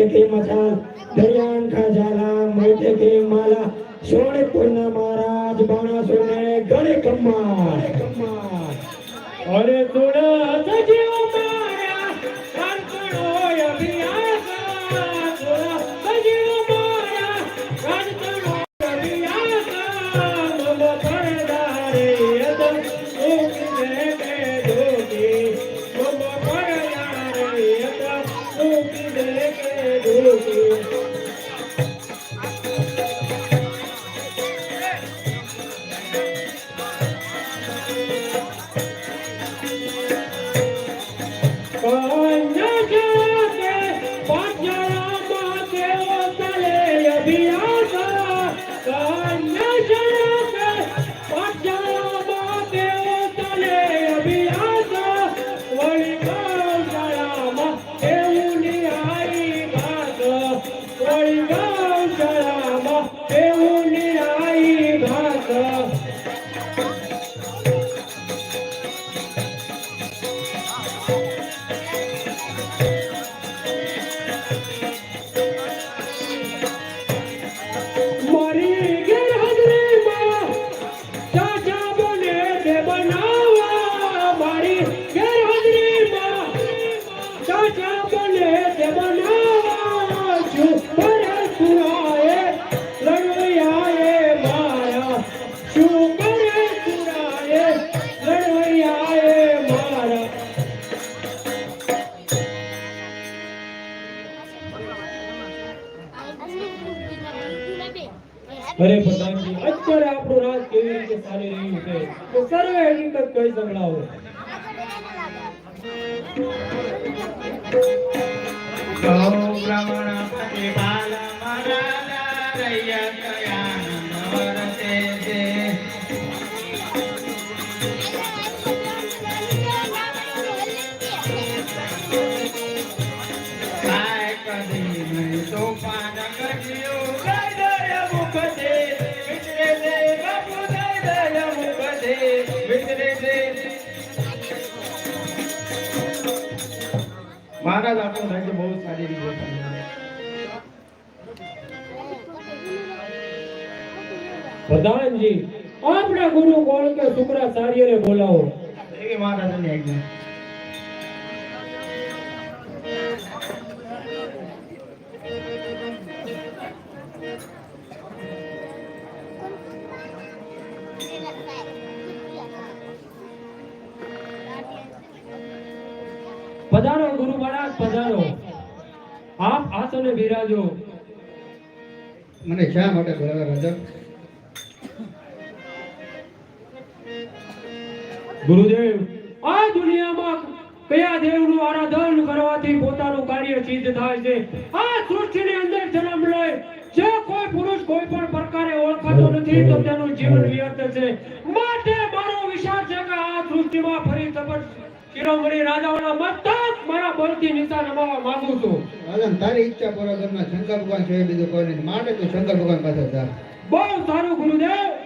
की मचान दरियान का जाला मोटे की माला सोनेपुर ना महाराज बाणा सुने गणे कम्मा अरे तोड़ा सजीव मारा कांचनो अभियास तोड़ा सजीव मारा कांचनो अभियास मम परदारे यदम उकने के दोगी मम परदारे यदम उकने के दोगी अरे प्रधानजी અત્યારે આપણું રાજ કેવી રીતે ચાલી રહ્યું છે તો સર્વે હકીકત કહી સંભળાવો બ્રાહ્મણ પ્રતિપાલ મહારાજ રૈયતયાનંદ વર્તે છે કાય કદી નહીં સોપાન કર્યું દય મુખતે વિતરે દે બાપુ દય મુખતે વિતરે દે મહારાજ આપણું રાજ્ય બહુ સારી રીતે પ્રધાનજી આપણા ગુરુ કોણ કે શુક્રાચાર્યને બોલાવો એ મહારાજની આજ્ઞા પધારો ગુરુ મહારાજ પધારો આપ આસને બિરાજો મને શા માટે બોલાવ્યા રાજા ગુરુદેવ આ દુનિયામાં કયા દેવનું આરાધન કરવાથી પોતાનું કાર્ય સિદ્ધ થાય છે આ સૃષ્ટિની અંદર જન્મ લે જે કોઈ પુરુષ કોઈ પણ પ્રકારે ઓળખાતો નથી તો તેનું જીવન વ્યર્થ છે માટે મારો વિચાર છે કે આ સૃષ્ટિમાં ફરી સબર શિરોમણી રાજાઓના મસ્તક મારા બળથી નીચા નમાવા માંગુ છું રાજન તારી ઈચ્છા પૂરા કરના શંકર ભગવાન છે બીજું કોઈ નહીં માટે તું શંકર ભગવાન પાસે જા બહુ સારું ગુરુદેવ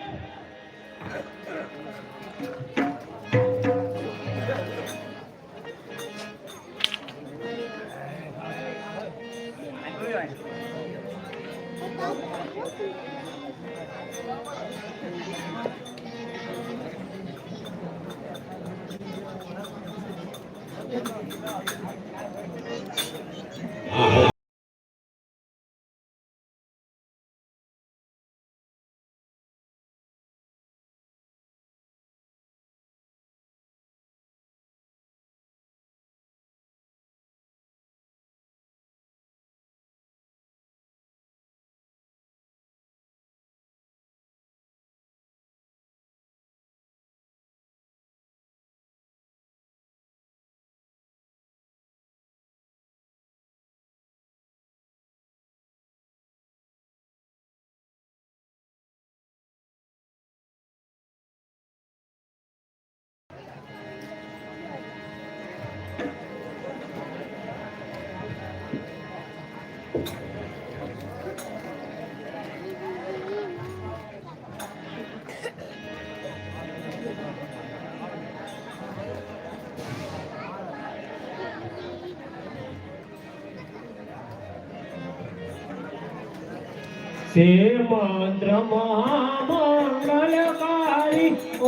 से मंत्र महामंगलकारी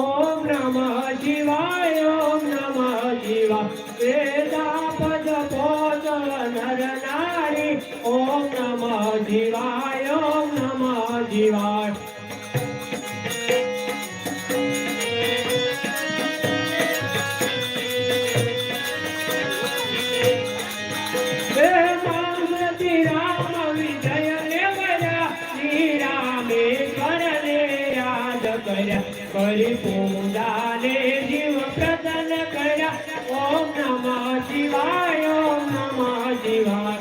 ओम नमः शिवाय ओम नमः शिवाय वेदा पद पोत नर नारी ओम नमः शिवाय ओम नमः शिवाय करी पूजा ने जीव प्रसन्न करा ओम नमः शिवाय ओम नमः शिवाय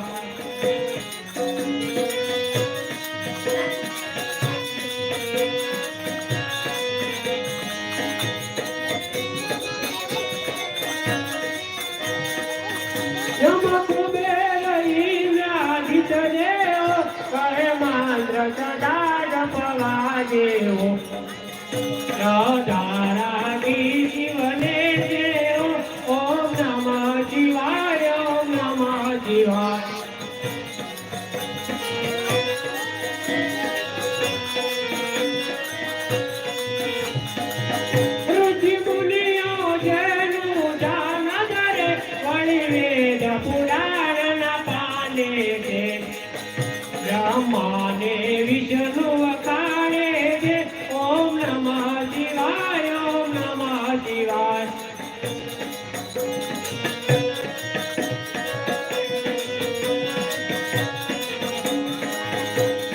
यम कुबेर इंद्रादित्य देव कहे मंत्र सदा जपवा देव राधारानी शिवने देव ओम नमः शिवाय ओम नमः शिवाय ऋषि मुनियों जैनु जान धरे वणि वेद पुराण न पाने दे ब्रह्मा ने विष्णु अकारे दे ओम नमः शिवाय ओम नमः शिवाय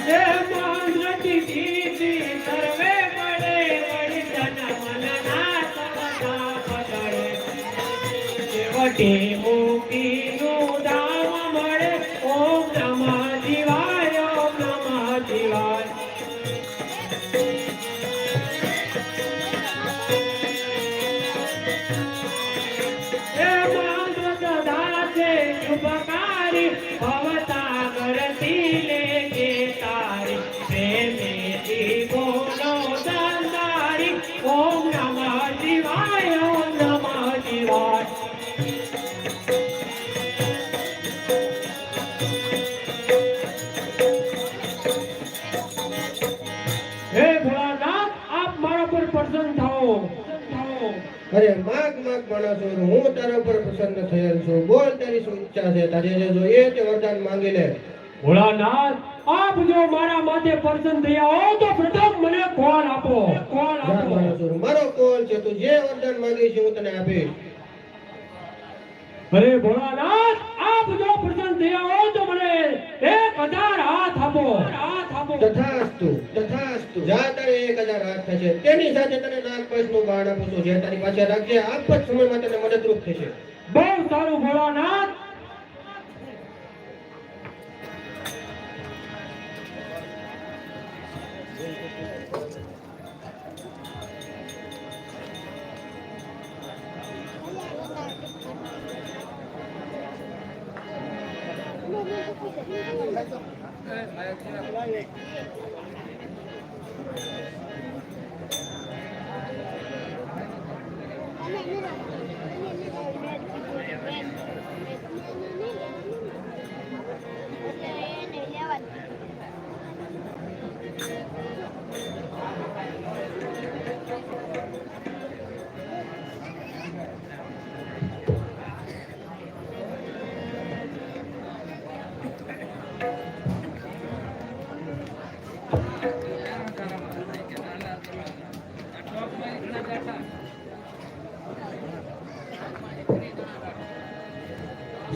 हे मंत्र की सर्वे बड़े बड़े तन मन नाथ बता पड़े देवते मुक्ति नु धाम मळे ओम नमः शिवाय ओम नमः शिवाय उपकारी भवता करती लेके तारी प्रेमे जी बोलो दंदारी ओम नमः शिवाय ओम नमः शिवाय हे भोलानाथ आप मारा पर प्रसन्न થાઓ અરે માગ માગ માણસો હું તારા પર પ્રસન્ન થયેલ છું બોલ તારી શું ઈચ્છા છે તારે જે જોઈએ તે વરદાન માંગી લે ભોળાનાથ આપ જો મારા માથે પ્રસન્ન થયા હો તો પ્રથમ મને કોલ આપો માણસો મારો કોલ છે તું જે વરદાન માંગી છે હું તને આપીશ અરે ભોળાનાથ આપ જો પ્રસન્ન થયા હો તો મને 1000 હાથ આપો તથાસ્તુ તથાસ્તુ જા તારે 1000 હાથ થશે તેની સાથે તને નાગપાશનું બાણ આપું છું જે તારી પાસે રાખજે આપ જ સમયમાં તને મદદરૂપ થશે બહુ સારું ભોળાનાથ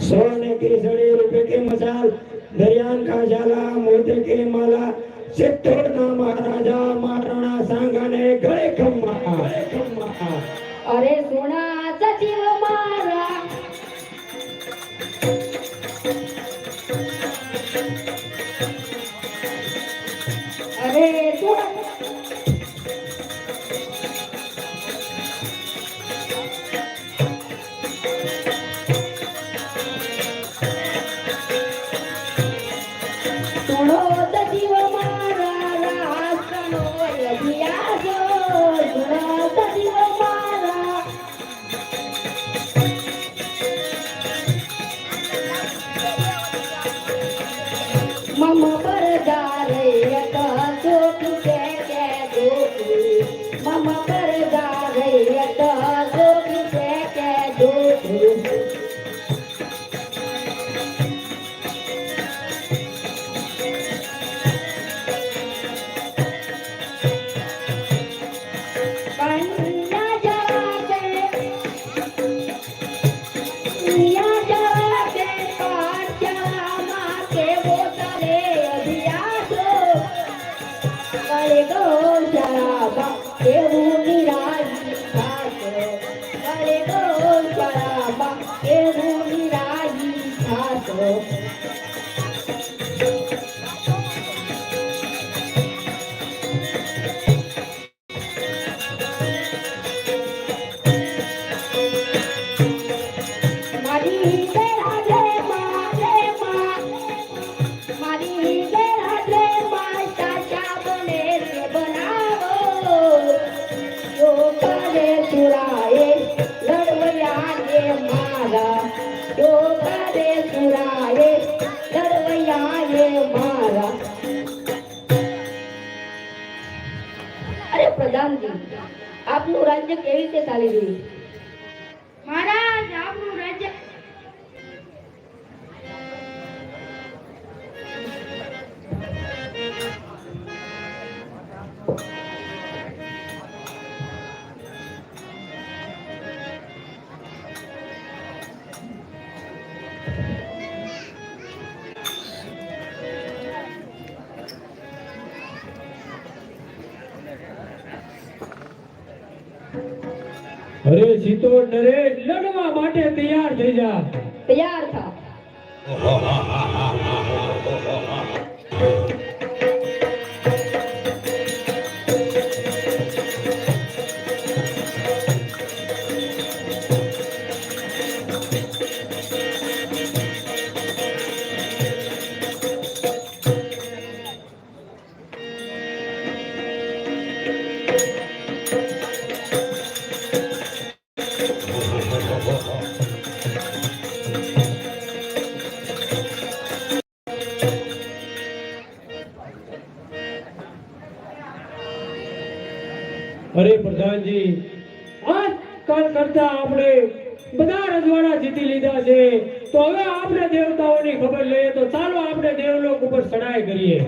सोने की सड़ी रुपए की मसाल दरियान का जाला मोती की माला चित्तौड़ना महाराजा महाराणा सांगा ने गले खम्मा अरे सोना सचिव मारा अरे सोना मम पर जा रही મમ પર જા રહી તો જોગી છે કે જોતું કન્યા જવા દે પાછળમાં કેવો તારે અભિયાસો કરે ગો શરાબા કેવું નિરાજી થાતો કરે ગો શરાબા કેવું નિરાજી થાતો મારી બેરાજે માં સાચા બને તે બનાવો જો કરે સુરાએ લડવૈયા ને મારા જો કરે સુરાએ લડવૈયા ને મારા અરે પ્રધાનજી આપનું રાજ્ય કેવી રીતે ચાલી રહ્યું મહારાજ આપનું રાજ્ય અરે સીતોડ નરેશ લડવા માટે તૈયાર થઈ જા. તૈયાર થા અરે પ્રધાનજી આજ કાલ કરતા આપણે બધા રજવાડા જીતી લીધા છે તો હવે આપણે દેવતાઓની ખબર લઈએ તો ચાલો આપણે દેવલોક ઉપર ચડાઈ કરીએ.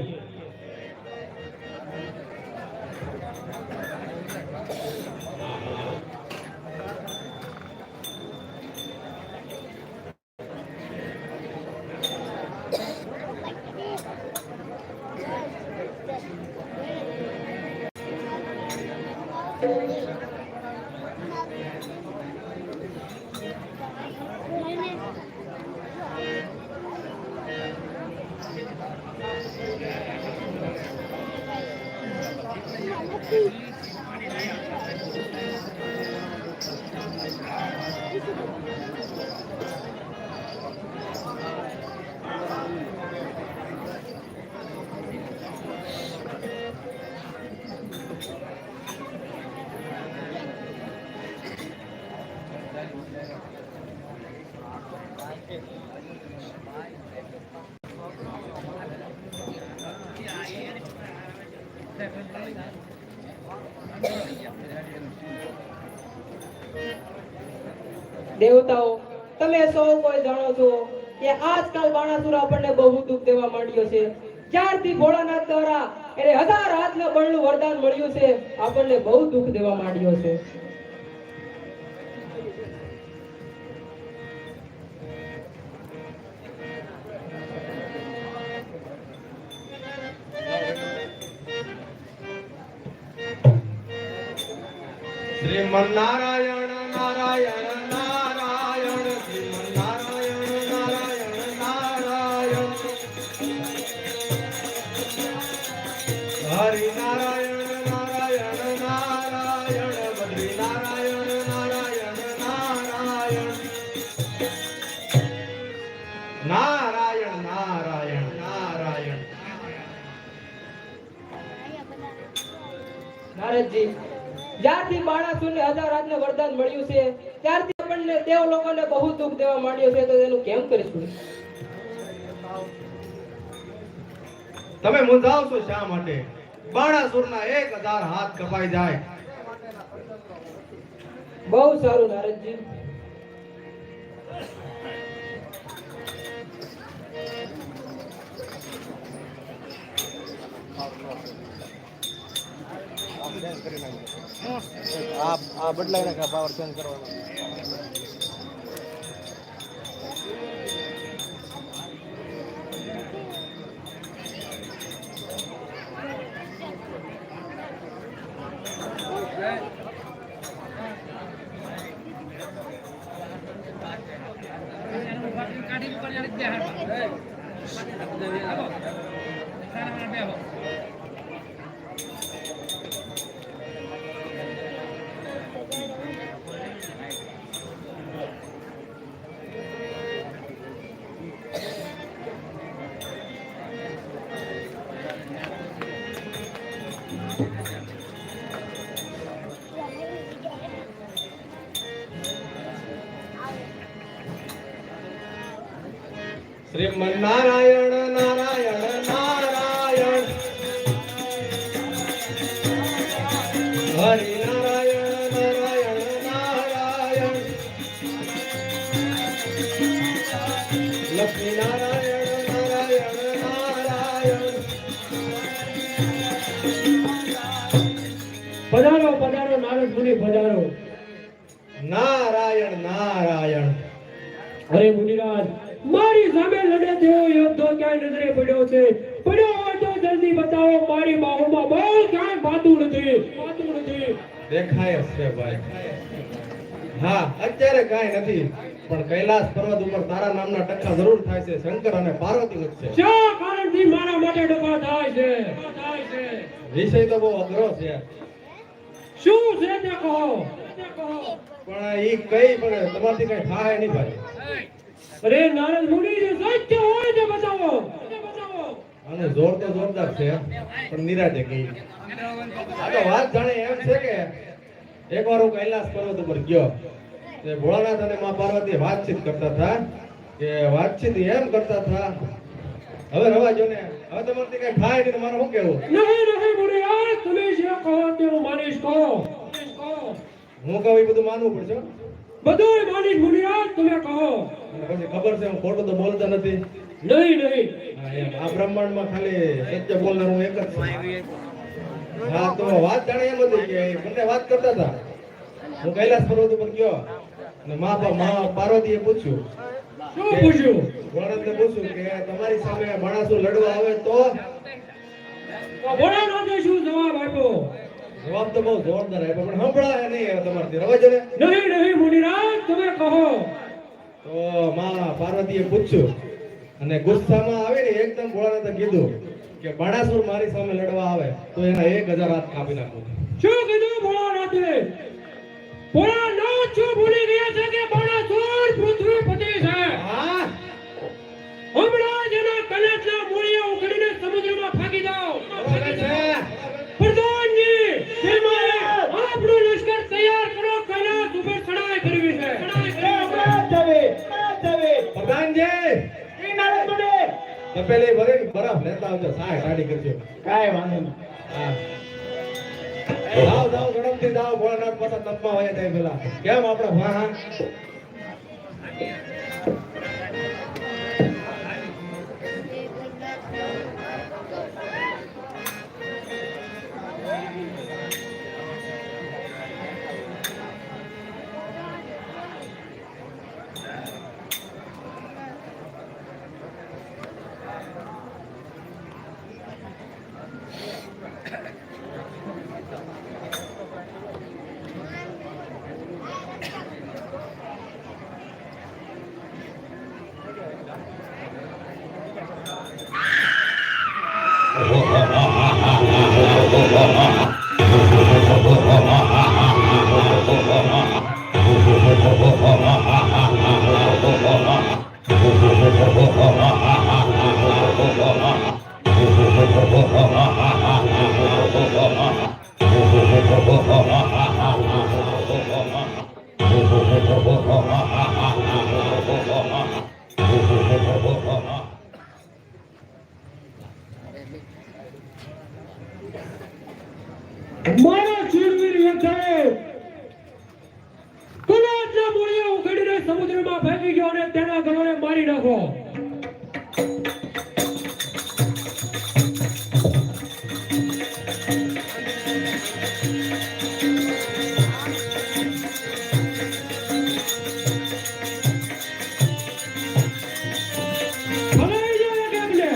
દેવતાઓ તમે સૌ કોઈ જાણો છો કે આજકાલ બાણાસુર આપણને બહુ દુઃખ દેવા માંડ્યો છે. જ્યારથી ભોળાનાથ દ્વારા એને 1000 હાથના બળનું વરદાન મળ્યું છે આપણને બહુ દુઃખ દેવા માંડ્યો છે. શ્રીમન્નારાયણ નારાયણ નારાયણ શ્રીમન્નારાયણ નારાયણ નારાયણ હરિ નારાયણ નારાયણ નારાયણ બદ્રી નારાયણ નારાયણ નારાયણ નારાયણ નારાયણ નારાયણ. નારદજી જ્યારથી બાણાસુરને 1000 હાથનું વરદાન મળ્યું છે ત્યારથી આપણને દેવ લોકોને બહુ દુઃખ દેવા માંડ્યો છે તો તેનું કેમ કરીશું? તમે મૂંઝાવશો શા માટે? બાણાસુરના 1000 હાથ કપાઈ જાય બહુ સારું નારદજી. આ બદલાઈ નાખા પાવર ચેન્જ કરવાનો. શ્રીમન નારાયણ નારાયણ નારાયણ હરિ નારાયણ નારાયણ નારાયણ લક્ષ્મી નારાયણ નારાયણ નારાયણ. પધારો પધારો નારદ મુનિ પધારો. નારાયણ નારાયણ. અરે મુનિરાજ, મારી સામે લડે તેવો યોદ્ધો ક્યાંય નજરે પડ્યો છે? પડ્યો હોય તો જલ્દી બતાવો. મારી બાહુમાં બહુ ક્યાંય ભાતું નથી. દેખાય જ છે ભાઈ. હા, અત્યારે કાંઈ નથી, પણ કૈલાસ પર્વત ઉપર તારા નામના ટક્કા જરૂર થાય છે. શંકર અને પાર્વતી વચ્ચે શા કારણથી મારા માટે ડખા થાય છે? વિષય તો બહુ અઘરો છે, શું છે તે કહો. પણ ઈ કઈ પણ તમારથી કઈ થાય નહીં ભાઈ. અરે નારદ મુનિ, જે સત્ય હોય તે બતાવો. આનું જોર તો જોરદાર છે, પણ નિરાજે ગઈ. આ તો વાત જાણે એમ છે કે એકવાર હું કૈલાસ પર્વત ઉપર ગયો, તે ભોળાનાથ અને માં પાર્વતી વાતચીત કરતા હતા. કે વાતચીત એમ કરતા હતા, હવે રવા જો ને, હવે તમારથી કઈ થાય નહીં, મારે શું કેવું? નહીં મુનિરાજ, તમે જે કહો તે હું માનીશ. કહો. હું કહું એ બધું માનવું પડશે. બધુંય માનીશ મુનિરાજ, તમે કહો. અને પછી ખબર છે હું ખોટું તો બોલતા નથી. નહીં હા, એમ આ બ્રહ્માંડમાં ખાલી સત્ય બોલનાર હું એક જ છું. હા, તો વાત જાણે એમ હતી કે બંને વાત કરતા હતા. હું કૈલાસ પર્વત ઉપર ગયો અને માં પાર્વતીએ પૂછ્યું, શું પૂછ્યું? ભોળાનાથને પૂછ્યું કે તમારી સામે માણસો લડવા આવે તો? ભોળાનાથે શું જવાબ આપ્યો? જવાબ તો બહુ જોરદાર આપ્યો, પણ સંભળાય નહીં હવે તમારથી. રવા જો ને. નહીં મુનિરાજ, તમે કહો. તો માં પાર્વતીએ પૂછ્યું અને ગુસ્સામાં આવીને એકદમ ભોળાનાથે કીધું કે બાણાસુર મારી સામે લડવા આવે તો એના 1000 હાથ કાપી નાખું. શું કીધું ભોળાનાથે? ભોળાનાથ શું ભૂલી ગયા છે કે બાણાસુર પૃથ્વીપતિ છે? હા, હમણાં જ એના કનકના મૂળિયા ઉખડીને સમુદ્રમાં ફેંકી દો. બરાબર છે. પ્રધાનજી, તમારે આપણો લશ્કર તૈયાર કરો. કૈલાસ ઉપર ચડાઈ કરવી છે. પ્રધાનજી, તપેલી ભરીને બરફ લેતા આવજો, સાય ટાઢી કરજો. કાંઈ વાંધો નહીં. હા, જાઓ ગણપતિ જાઓ. ભોળાનાથ પાછા તપમાં વયા જાય પેલા. કેમ આપણે હા સમુદ્રમાં ફેંકી ગયો અને તેના ઘરોને મારી નાખો. ભલાઈ જાય કેમને?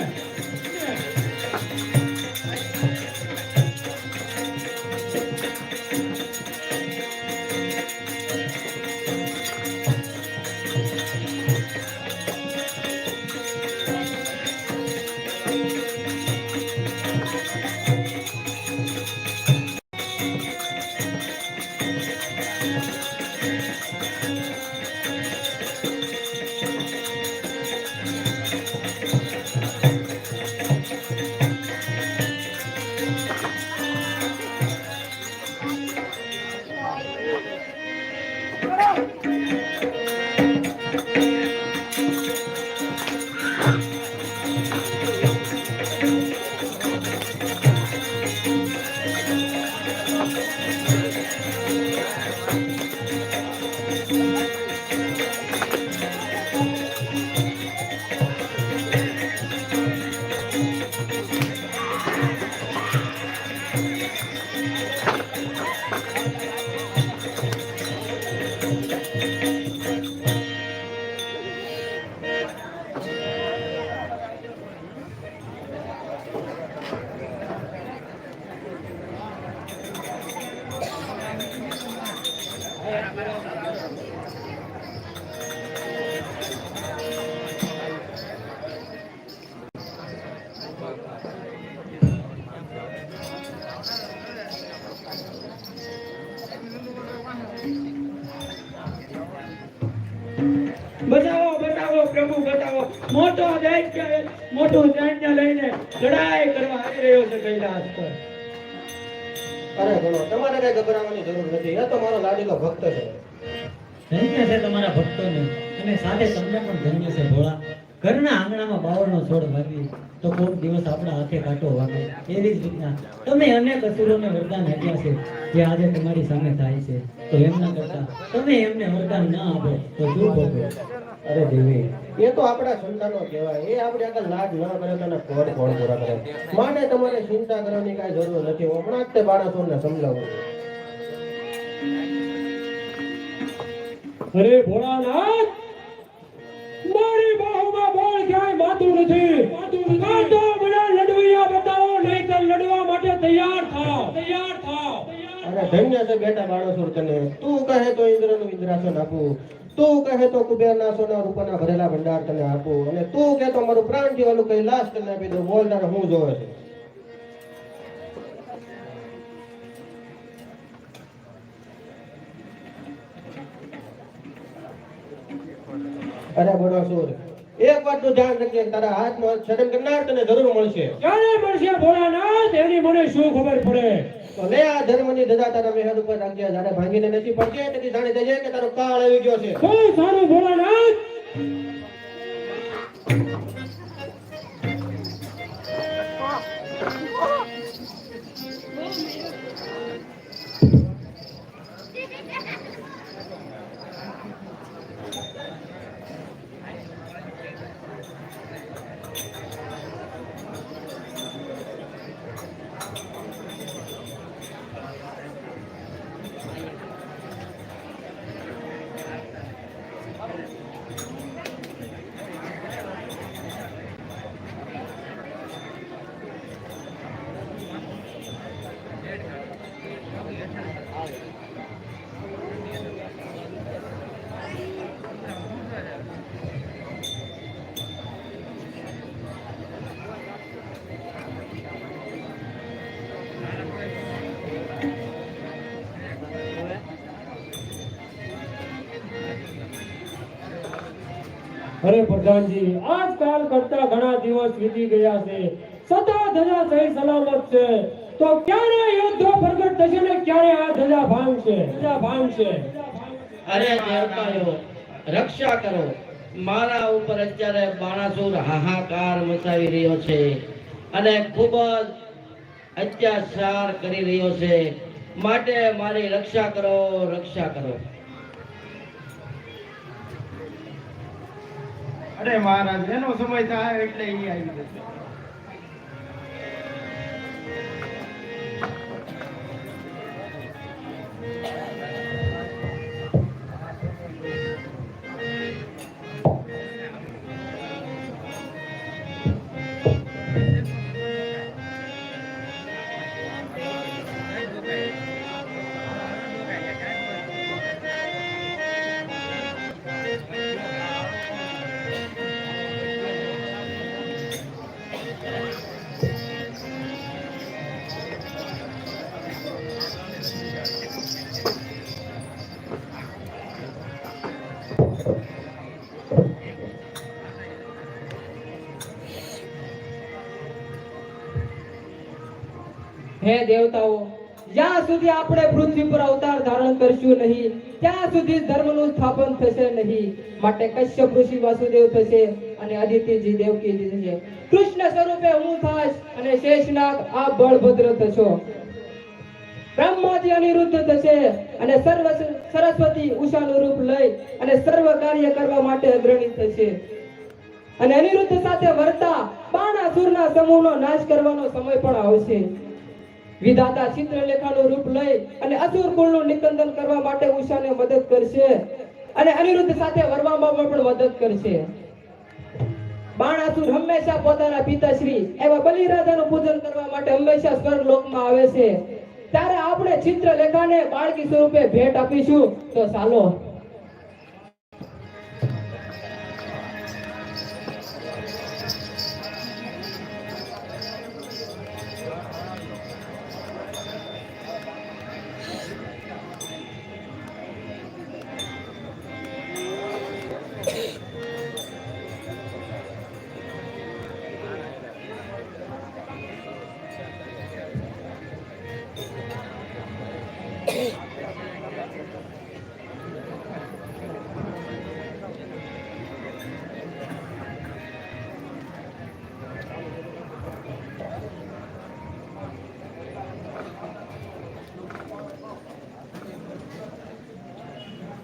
બચાવો બચાવો પ્રભુ બચાવો. મોટો દૈત્ય મોટું સૈન્ય લઈને લડાઈ કરવા આવી રહ્યો છે કૈલાસ પર. અરે ગણો, તમારે કઈ ગભરાવાની જરૂર નથી. એ તો મારો લાડીલો ભક્ત છે. ધન્ય છે તમારા ભક્તોને અને સાથે તમને પણ ધન્ય છે ભોળા. ઘરના આંગણામાં બાવળનો છોડ વાવી તો કોઈક દિવસ આપણા હાથે કાંટો વાગે. એવી જ રીતના તમે અનેક અસુરોને વરદાન આપ્યા છે જે આજે તમારી સામે થાય છે. તો એમના કરતા તમે એમને વરદાન ના આપો તો શું ભોગવો? અરે દેવી, એ તો આપણા સંતાનો કહેવાય. એ આપણે આગળ લાડ ન કરે તો એના કોડ કોણ પૂરા કરે. માટે તમારે ચિંતા કરવાની કાંઈ જરૂર નથી. હું હમણાં જ તે બાળકોને સમજાવું. અરે ભોળાનાથ, મારી બાહુમાં બોલ ક્યાંય માતું નથી. કાં તો મને લડવૈયા બતાવો, નહીંતર લડવા માટે તૈયાર થાઓ. અરે ધન્ય છે બેટા બાળોસુર તને. તું કહે તો ઇન્દ્રનું ઇન્દ્રાસન આપું, તું કહે તો કુબેરના સોના રૂપાના ભરેલા ભંડાર તને આપું, અને તું કહે તો મારું પ્રાણ જીવાનું કૈલાસ તને આપી દઉં. બોલ તારે હું જોવે છે? અરે બળોસુર, એક વાતનું ધ્યાન રાખજે. તારા હાથમાં છડન કરનાર તને જરૂર મળશે. ક્યારે મળશે ભોળાનાથ? એની મને શું ખબર પડે? તો લે આ ધર્મની ધજા તારા મહેલ ઉપર રાખજે. જ્યારે ભાંગીને નથી પડશે તેથી જાણી દેજે કે તારો કાળ આવી ગયો છે. શું સારું ભોળાનાથ? અરે પ્રધાનજી, આજકાલ કરતા ઘણા દિવસ વીતી ગયા છે, છતાં ધજા સહી સલામત છે. તો ક્યારે યુદ્ધો પ્રગટ થશે ને ક્યારે આ ધજા ભાંગશે? અરે દેવતાઓ, રક્ષા કરો. મારા ઉપર અત્યારે બાણાસુર હાહાકાર મચાવી રહ્યો છે અને ખૂબ જ અત્યાચાર કરી રહ્યો છે. માટે મારી રક્ષા કરો. અરે મહારાજ એનો સમય થાય એટલે ઈ આવી જશે. હે દેવતાઓ, જ્યાં સુધી આપણે પૃથ્વી પર અવતાર ધારણ કરશું નહીં ત્યાં સુધી ધર્મનું સ્થાપન થશે નહીં. માટે કશ્યપ ઋષિ વાસુદેવ થશે અને અદિતિજી દેવકીજી થશે. કૃષ્ણ સ્વરૂપે હું થાશ અને શેષનાગ આ બળભદ્ર થશો. બ્રહ્માજી અનિરુદ્ધ થશે અને સરસ્વતી ઉષાનું રૂપ લઈ અને સર્વ કાર્ય કરવા માટે અગ્રણી થશે. અને અનિરુદ્ધ સાથે વર્તા બાણાસુરના સમૂહનો નાશ કરવાનો સમય પણ આવશે. વિધાતા ચિત્રલેખાનું રૂપ લઈ અને અસુર કુળનું નિકંદન કરવા માટે ઉષાને મદદ કરશે અને અનિરુદ્ધ સાથે વરવામાં પણ મદદ કરશે. બાણાસુર હંમેશા પોતાના પિતાશ્રી એવા બલિરાજાનું પૂજન કરવા માટે હંમેશા સ્વર્ગ લોકમાં આવે છે. ત્યારે આપણે ચિત્રલેખાને બાળકી સ્વરૂપે ભેટ આપીશું. તો ચાલો.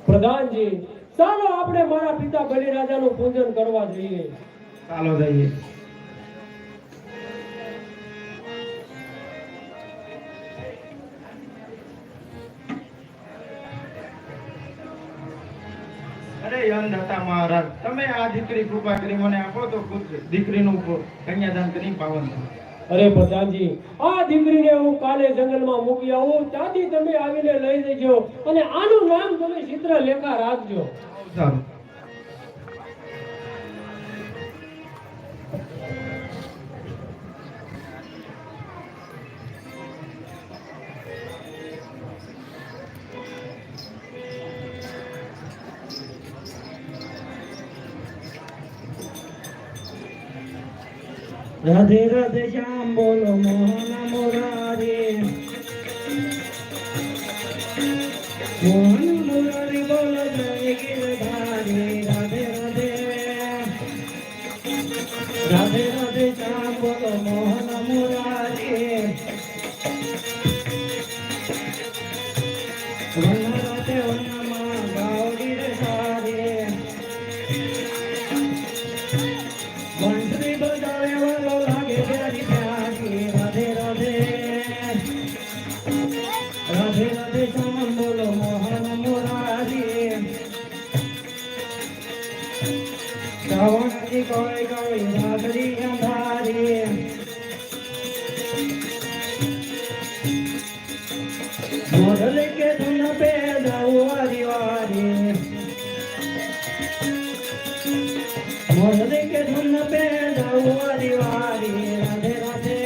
પ્રધાનજી, ચાલો આપણે મારા પિતા બલિરાજાનું પૂજન કરવા જઈએ. ચાલો જઈએ. અરે યંધતા મહારાજ, તમે આ દીકરી કૃપા કરી મને આપો તો દીકરીનું કન્યાદાન કરી પાવન થાવ. અરે પ્રધાનજી, આ દીકરીને હું કાલે જંગલમાં મૂકી આવું ત્યાંથી તમે આવીને લઈ જજો અને આનું નામ તમે ચિત્રલેખા રાખજો. સારું. રાધે રાધે શ્યામ બોલો મોહન મુરારી, મોહન મુરારી બોલો જય ગિરધારી. રાધે રાધે રાધે રાધે શ્યામ બોલો મોહન મુરારી, વન રાધે વનમાં ગાવડી રે સારી. બંસરી બજાવે વાલો લાગે પ્યારી પ્યારી. રાધે રાધે રાધે રાધે શ્યામ બોલો મોહન મુરારી, શ્રાવણની કોઈ કોઈ રાત્રિ અંધારી. મોઢ કે ધન પે જાઉં વારી વારી, મોઢ કે ધન પે જાઉં વારી વારી. રાધે રાધે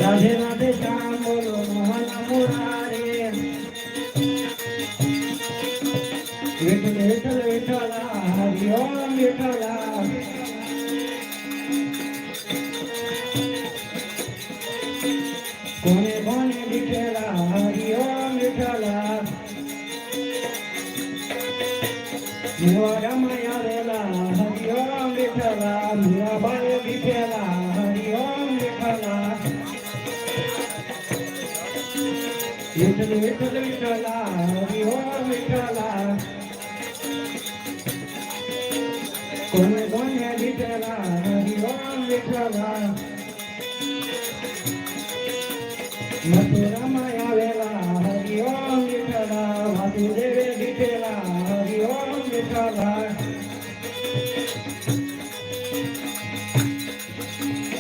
રાધે રાધે શ્યામ બોલો મોહન મુરારી, વિઠ્ઠલ વિઠ્ઠલ વિઠ્ઠલા હરિ ઓમ વિઠ્ઠલા. કોને કોને વિઠ્ઠલા હરિ ઓમ વિઠ્ઠલા. મીરાબાઈ આવેલા હરિ ઓમ વિઠ્ઠલા, મીરાબાઈ વિઠ્ઠલા હરિ ઓમ વિઠ્ઠલા. વિઠ્ઠલ વિઠ્ઠલ વિઠ્ઠલા હરિ ઓમ વિઠ્ઠલા.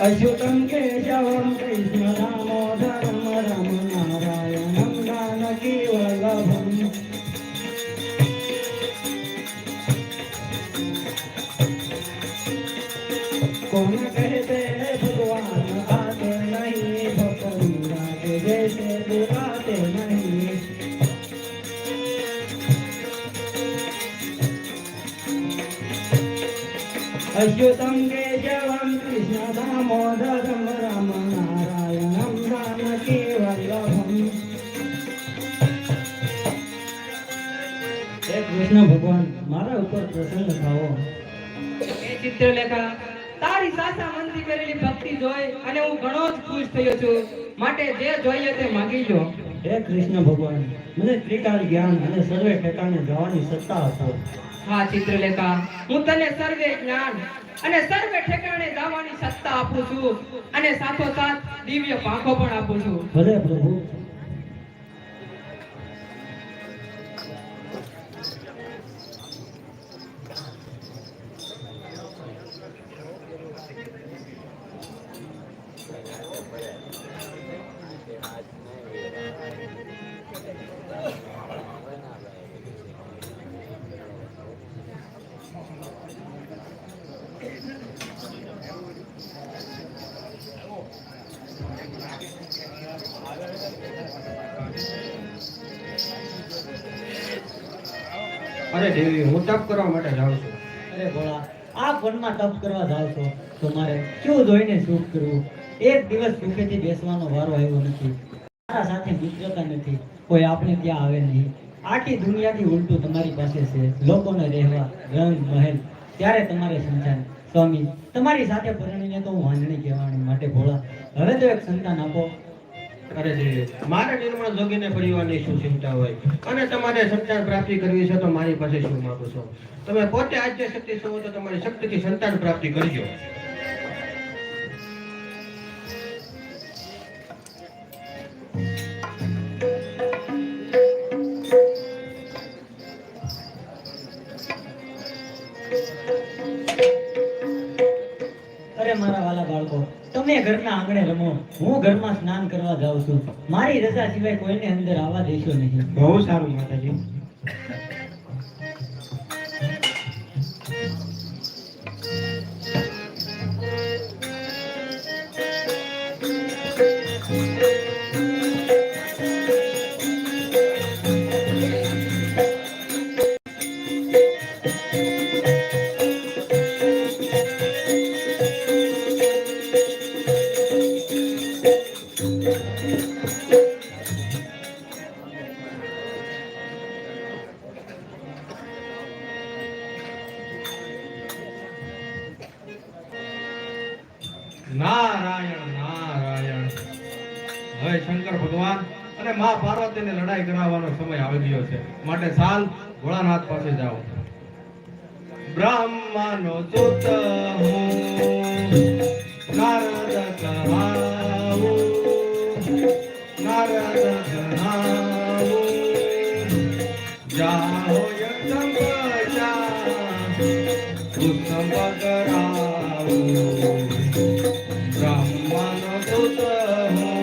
अच्युतं केशवं कृष्णदामोदरं रमनारायणं जानकीवल्लभम् कौन कहते हैं भगवान आते नहीं भगवान के जैसे बुलाते नहीं अच्युतं केशवं कृष्णदामोदरं रामनारायणं जानकीवल्लभम् हे कृष्ण भगवान मारा ऊपर प्रसन्न થાઓ એ ચિત્રલેખા તારી સાસા મંદી કરેલી ભક્તિ જોઈ અને હું ઘણો જ ખુશ થયો છું માટે જે જોઈએ તે માંગી લો હે કૃષ્ણ ભગવાન મને ત્રિકાળ જ્ઞાન અને સર્વે ઠેકાણે જવાની સત્તા આપો હા ચિત્રલેખા હું તને સર્વે જ્ઞાન અને સર્વે ઠેકાણે જવાની સત્તા આપું છું અને સાથોસાથ દિવ્ય પાંખો પણ આપું છું ભલે પ્રભુ અરે દેવી હું તપ કરવા માટે જાઉં છું અરે ભોળા આ વનમાં તપ કરવા જાવ છો તો મારે શું જોઈને સુખ કરવું એક દિવસ સુખેથી બેસવાનો વારો આવ્યો નથી મારા સાથે મિત્રતા નથી કોઈ આપણે ત્યાં આવે નહીં આખી દુનિયાથી ઉલટું તમારી પાસે છે લોકોને રહેવા રંગ મહેલ ત્યારે તમારે સંતાન સ્વામી તમારી સાથે પરણીને તો હું વાંધણી કહેવાની માટે ભોળા હવે તો એક સંતાન આપો અરે દેવી મારે નિર્મળ જોગીને પરિવારની શું ચિંતા હોય અને તમારે સંતાન પ્રાપ્તિ કરવી છે તો મારી પાસે શું માંગો છો તમે પોતે આદ્ય શક્તિ છો તો તમારી શક્તિથી સંતાન પ્રાપ્તિ કરજો અરે મારા વાલા બાળકો તમે ઘરના આંગણે રમો હું ઘરમાં સ્નાન કરવા જાઉં છું મારી રજા સિવાય કોઈને અંદર આવવા દેશો નહીં બહુ સારું માતાજી નારાયણ નારાયણ હવે શંકર ભગવાન અને મા પાર્વતીને લડાઈ કરાવવાનો સમય આવી ગયો છે માટે સાલ ભોળાનાથ પાસે જાઓ બ્રહ્માનો સુત હું નારદ કહાવું નારદ કહાવું જાઓ યજ્ઞ બચા ઉત્તમ કરાવું બ્રહ્માનો સુત હું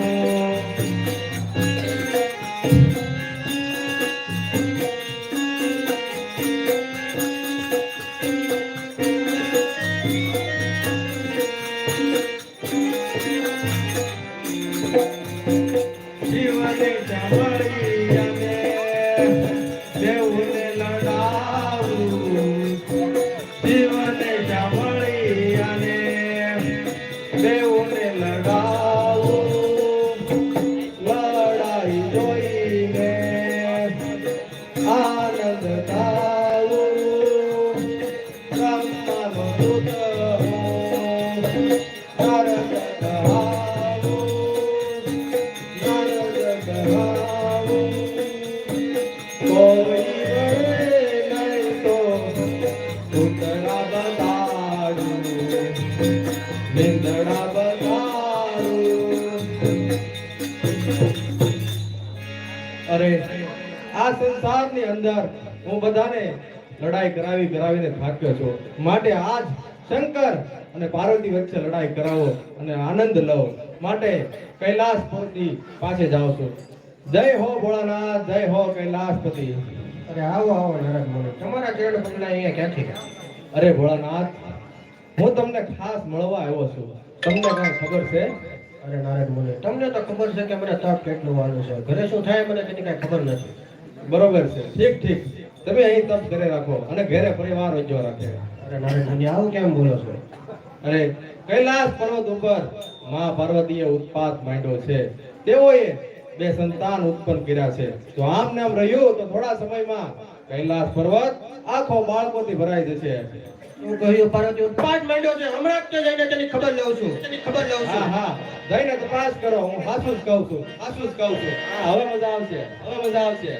જીવને ચાવડી અને દેવને લડાવું જીવને ચાવડી અને દેવને લડાવું લડાઈ જોઈને આનંદ થાવું બ્રહ્માનો દૂત હું નારદ કહાવું નારદ કહાવું કોઈ વળે નહીં તો પૂતળા બતાડું નિંદડા બતાડું અરે આ સંસારની અંદર હું બધાને લડાઈ કરાવીને થાક્યો છું માટે આજ શંકર અને પાર્વતી વચ્ચે લડાઈ કરાવો અને આનંદ લો માટે કૈલાસ પતિ પાસે જાઉં છું. જય હો ભોળાનાથ, જય હો કૈલાસપતિ. અરે આવો આવો નારદ મુનિ, તમારા ચરણ કમલા અહીંયા ક્યાંથી? અરે ભોળાનાથ, હું તમને ખાસ મળવા આવ્યો છું. તમને કઈ ખબર છે? અરે નારદ મુનિ, તમને તો ખબર છે કે મને તપ કેટલું વાળું છે. ઘરે શું થાય મને તેની કઈ ખબર નથી. બરોબર છે, ઠીક ઠીક. તમે અહીં તપ ઘરે રાખો અને ઘરે પરિવાર વચ્ચે રાખે. અરે નારદ મુનિ, આવું કેમ બોલો છો? અરે કૈલાસ પર્વત ઉપર માં પાર્વતીએ ઉત્પાત માંડ્યો છે. તેઓએ 2 સંતાન ઉત્પન્ન કર્યા છે. તો આમ નામ રહ્યું તો થોડા સમયમાં કૈલાસ પર્વત આખો બાળકોથી ભરાઈ જશે. હું કહ્યું પાર્વતી ઉત્પાત માંડ્યો છે. હમણાં જ જઈને તેની ખબર લઉં છું. હા હા, જઈને તપાસ કરો. હું હાસુ જ કહું છું, હાસુ જ કહું છું. હા, હવે મજા આવશે, હવે મજા આવશે.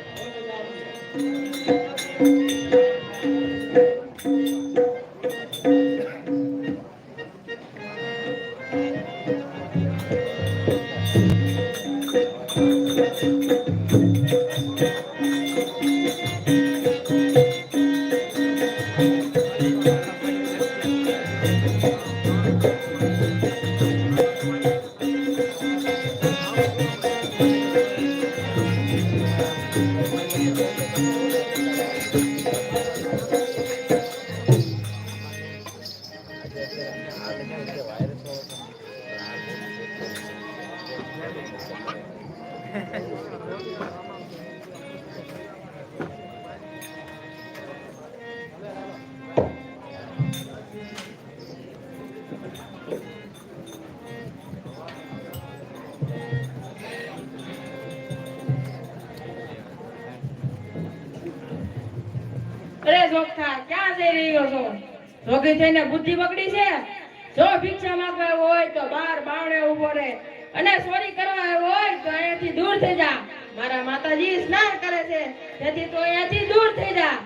અરે જોગઠા, ક્યાં જઈ રહ્યો છો? જોગી થઈને બુદ્ધિ બગડી છે? જો ભિક્ષા માંગવા આવ્યો હોય તો બહાર બાવણે ઉભો રહે, અને ચોરી કરવા આવ્યો હોય તો અહીંયાથી દૂર થઈ જા. મારા માતાજી સ્નાન કરે છે, તેથી તો અહીંયાથી દૂર થઈ જા.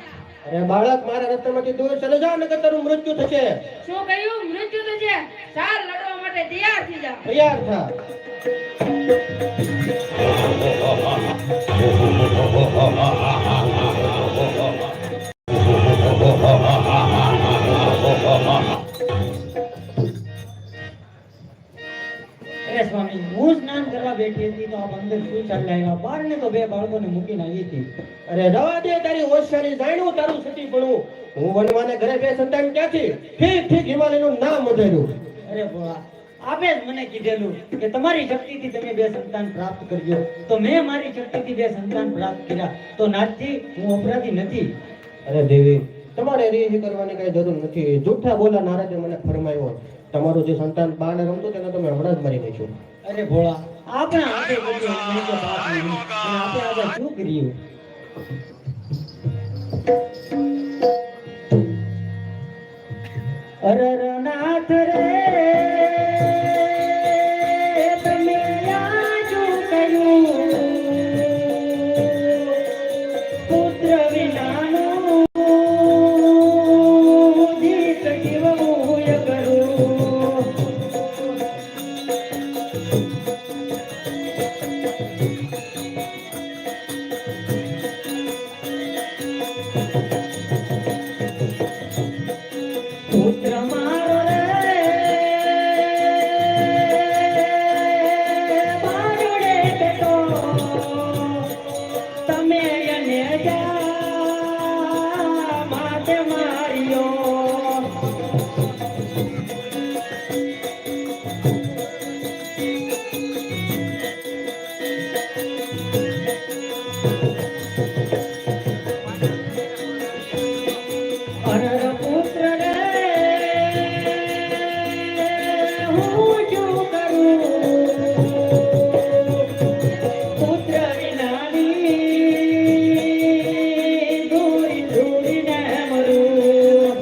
અરે બાળક, મારા રસ્તામાંથી દૂર ચલે જાઓ નકર તારું મૃત્યુ થશે. શું કહ્યું? મૃત્યુ થશે? ચાલ, લડવા માટે તૈયાર થઈ જા. તૈયાર થા. અરે સ્વામી, હું સ્નાન કરવા બેઠી હતી તો આપ અંદર શું ચાલ્યા આવ્યા? બારને તો 2 બાળકોને મૂકીને આવી હતી. અરે જવા દે તારી હોશિયારી, જાણ્યું તારું સતી પણ હું વનવાને ઘરે 2 સંતાન ક્યાંથી? ઠીક ઠીક હિમાલયનું નામ વધાર્યું. અરે ભોળા, આપે જ મને કીધેલું કે તમારી શક્તિથી તમે 2 સંતાન પ્રાપ્ત કરજો. તો મેં મારી શક્તિથી 2 સંતાન પ્રાપ્ત કર્યા. તો નાથજી, હું અપરાધી નથી. અરે દેવી, તમારે રીહ કરવાની કઈ જરૂર નથી. જૂઠા બોલા નારદે મને ફરમાયો. તમારું જે સંતાન બાળને રમતું તેને તમે હમણાં જ મારી નાખ્યું. અરે ભોળા, આપણા હાથે બધું અમને તો પાપ નહીં, અને આપણે આગળ શું કર્યું? અરરનાથ રે, તમે આ શું કર્યું? પુત્ર વિનાનું જીત જીવવું કરું. પુત્ર મારો રે, બારડે બેઠો, તમે એને જા માથે માર્યો. અરર પુત્ર રે, હું શું કરું? પુત્ર વિનાની દૂરી દૂરીને મરું.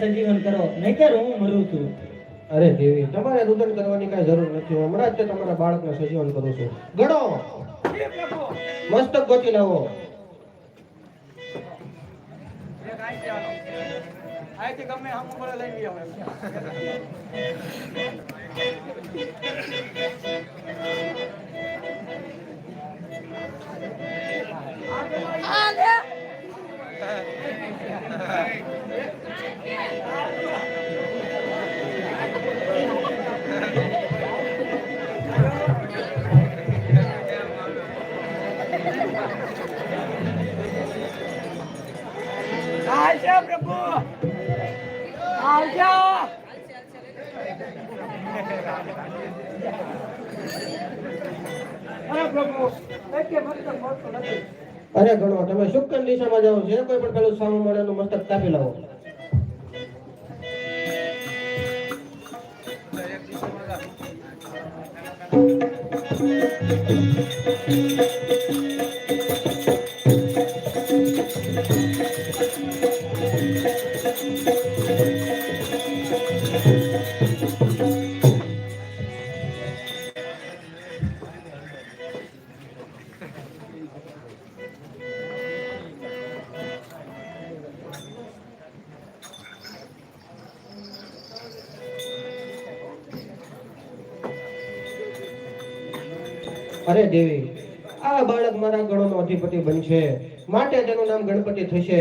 સજીવન કરો નહીંતર હું મરું છું. અરે દેવી, તમારે રુદન કરવાની કઈ જરૂર નથી. હમણાં જ તે તમારા બાળકને સજીવન કરું છું. ગણો, મસ્તક ગોતી લાવો. અરે ગણો, તમે શુક્ર દિશામાં જાઓ. જે કોઈ પણ પેલું સામું મળે એનું મસ્તક કાપી લાવો. અરે દેવી, આ બાળક મારા ગણોનો અધિપતિ બનશે, માટે તેનું નામ ગણપતિ થશે.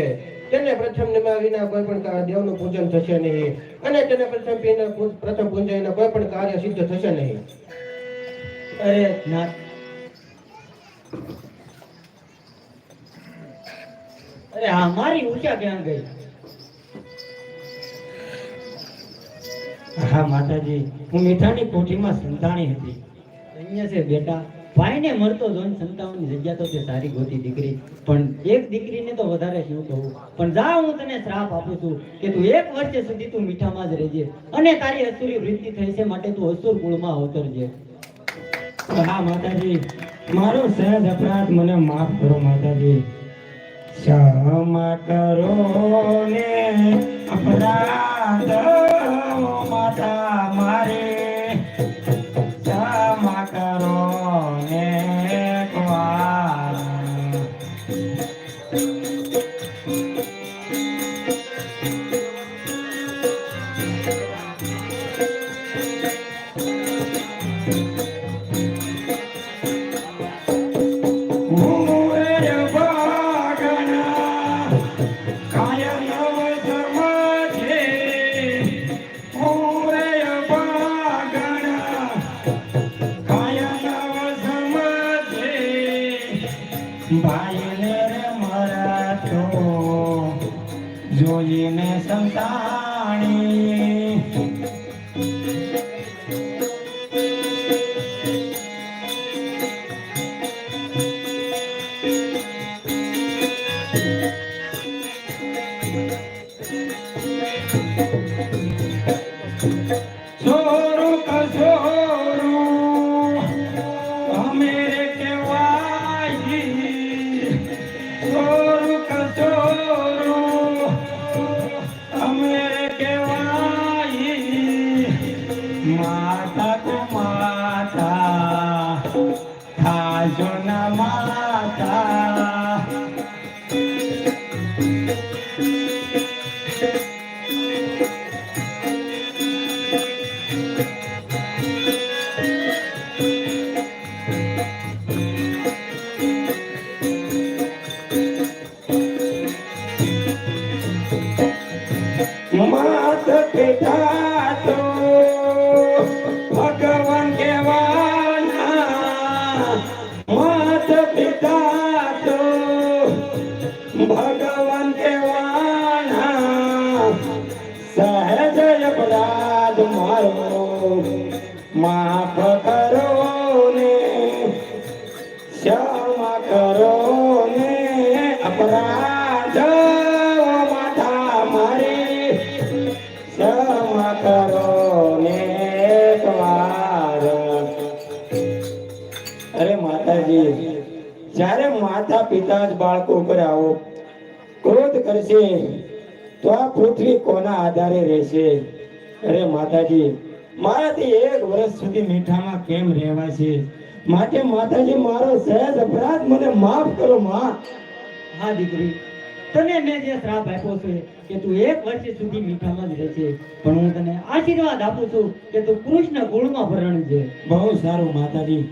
તેને પ્રથમ નિમા વિના કોઈ પણ દેવનું પૂજન થશે નહીં, અને તેને પ્રથમ પૂજન કોઈ પણ કાર્ય સિદ્ધ થશે નહીં. અરે નાથ, અરે આ મારી ઊંચા ક્યાં ગઈ? હા માતાજી, હું મીઠાની કોઠીમાં સંતાણી હતી. અહીંયા છે બેટા, ભાઈને મરતો જોઈને સંતાવની જગ્યા તો તે સારી ગોતી દીકરી, પણ એક દીકરીને તો વધારે શું કહું. પણ જા, હું તને શ્રાપ આપું છું કે તું 1 વર્ષ સુધી તું મીઠામાં જ રહેજે, અને તારી અસુરી વૃત્તિ થઈ છે માટે તું અસુર કુળમાં અવતરજે. હા માતાજી, મારો સહેજ અપરાધ મને માફ કરો માતાજી. ક્ષમા કરો ને અપરાધ માતા મારે, ક્ષમા કરો ને એકવાર. ભાઈને રે મરાઠો જોઈને સંતાણી, છોરું કછોરું અમે રે કેવાઈ, છોરું કછોરું અમે રે કેવાઈ. માતા કો માતા ખાજો ના માતા. માત પિતા તો ભગવાન કહેવાના, માત પિતા તો ભગવાન કહેવાના. સહેજ અપરાધ મારો માફ કરો ને, ક્ષમા કરો ને અપરાધ માતા મારી, ક્ષમા કરો ને એકવાર. અરે માતાજી, જ્યારે માતા પિતા જ બાળકો ઉપર આવો ક્રોધ કરશે તો આ પૃથ્વી કોના આધારે રહેશે? અરે માતાજી, મારાથી 1 વર્ષ સુધી મીઠામાં કેમ રહેવાશે? માટે માતાજી, મારો સહેજ અપરાધ મને માફ કરો માં. હા દીકરી, તને મેં જે શ્રાપ આપ્યો છે કે તું 1 વર્ષ સુધી મીઠામાં જ રહેશે, પણ હું તને આશીર્વાદ આપું છું કે તું કૃષ્ણ કુળમાં પરણજે. બહુ સારું માતાજી.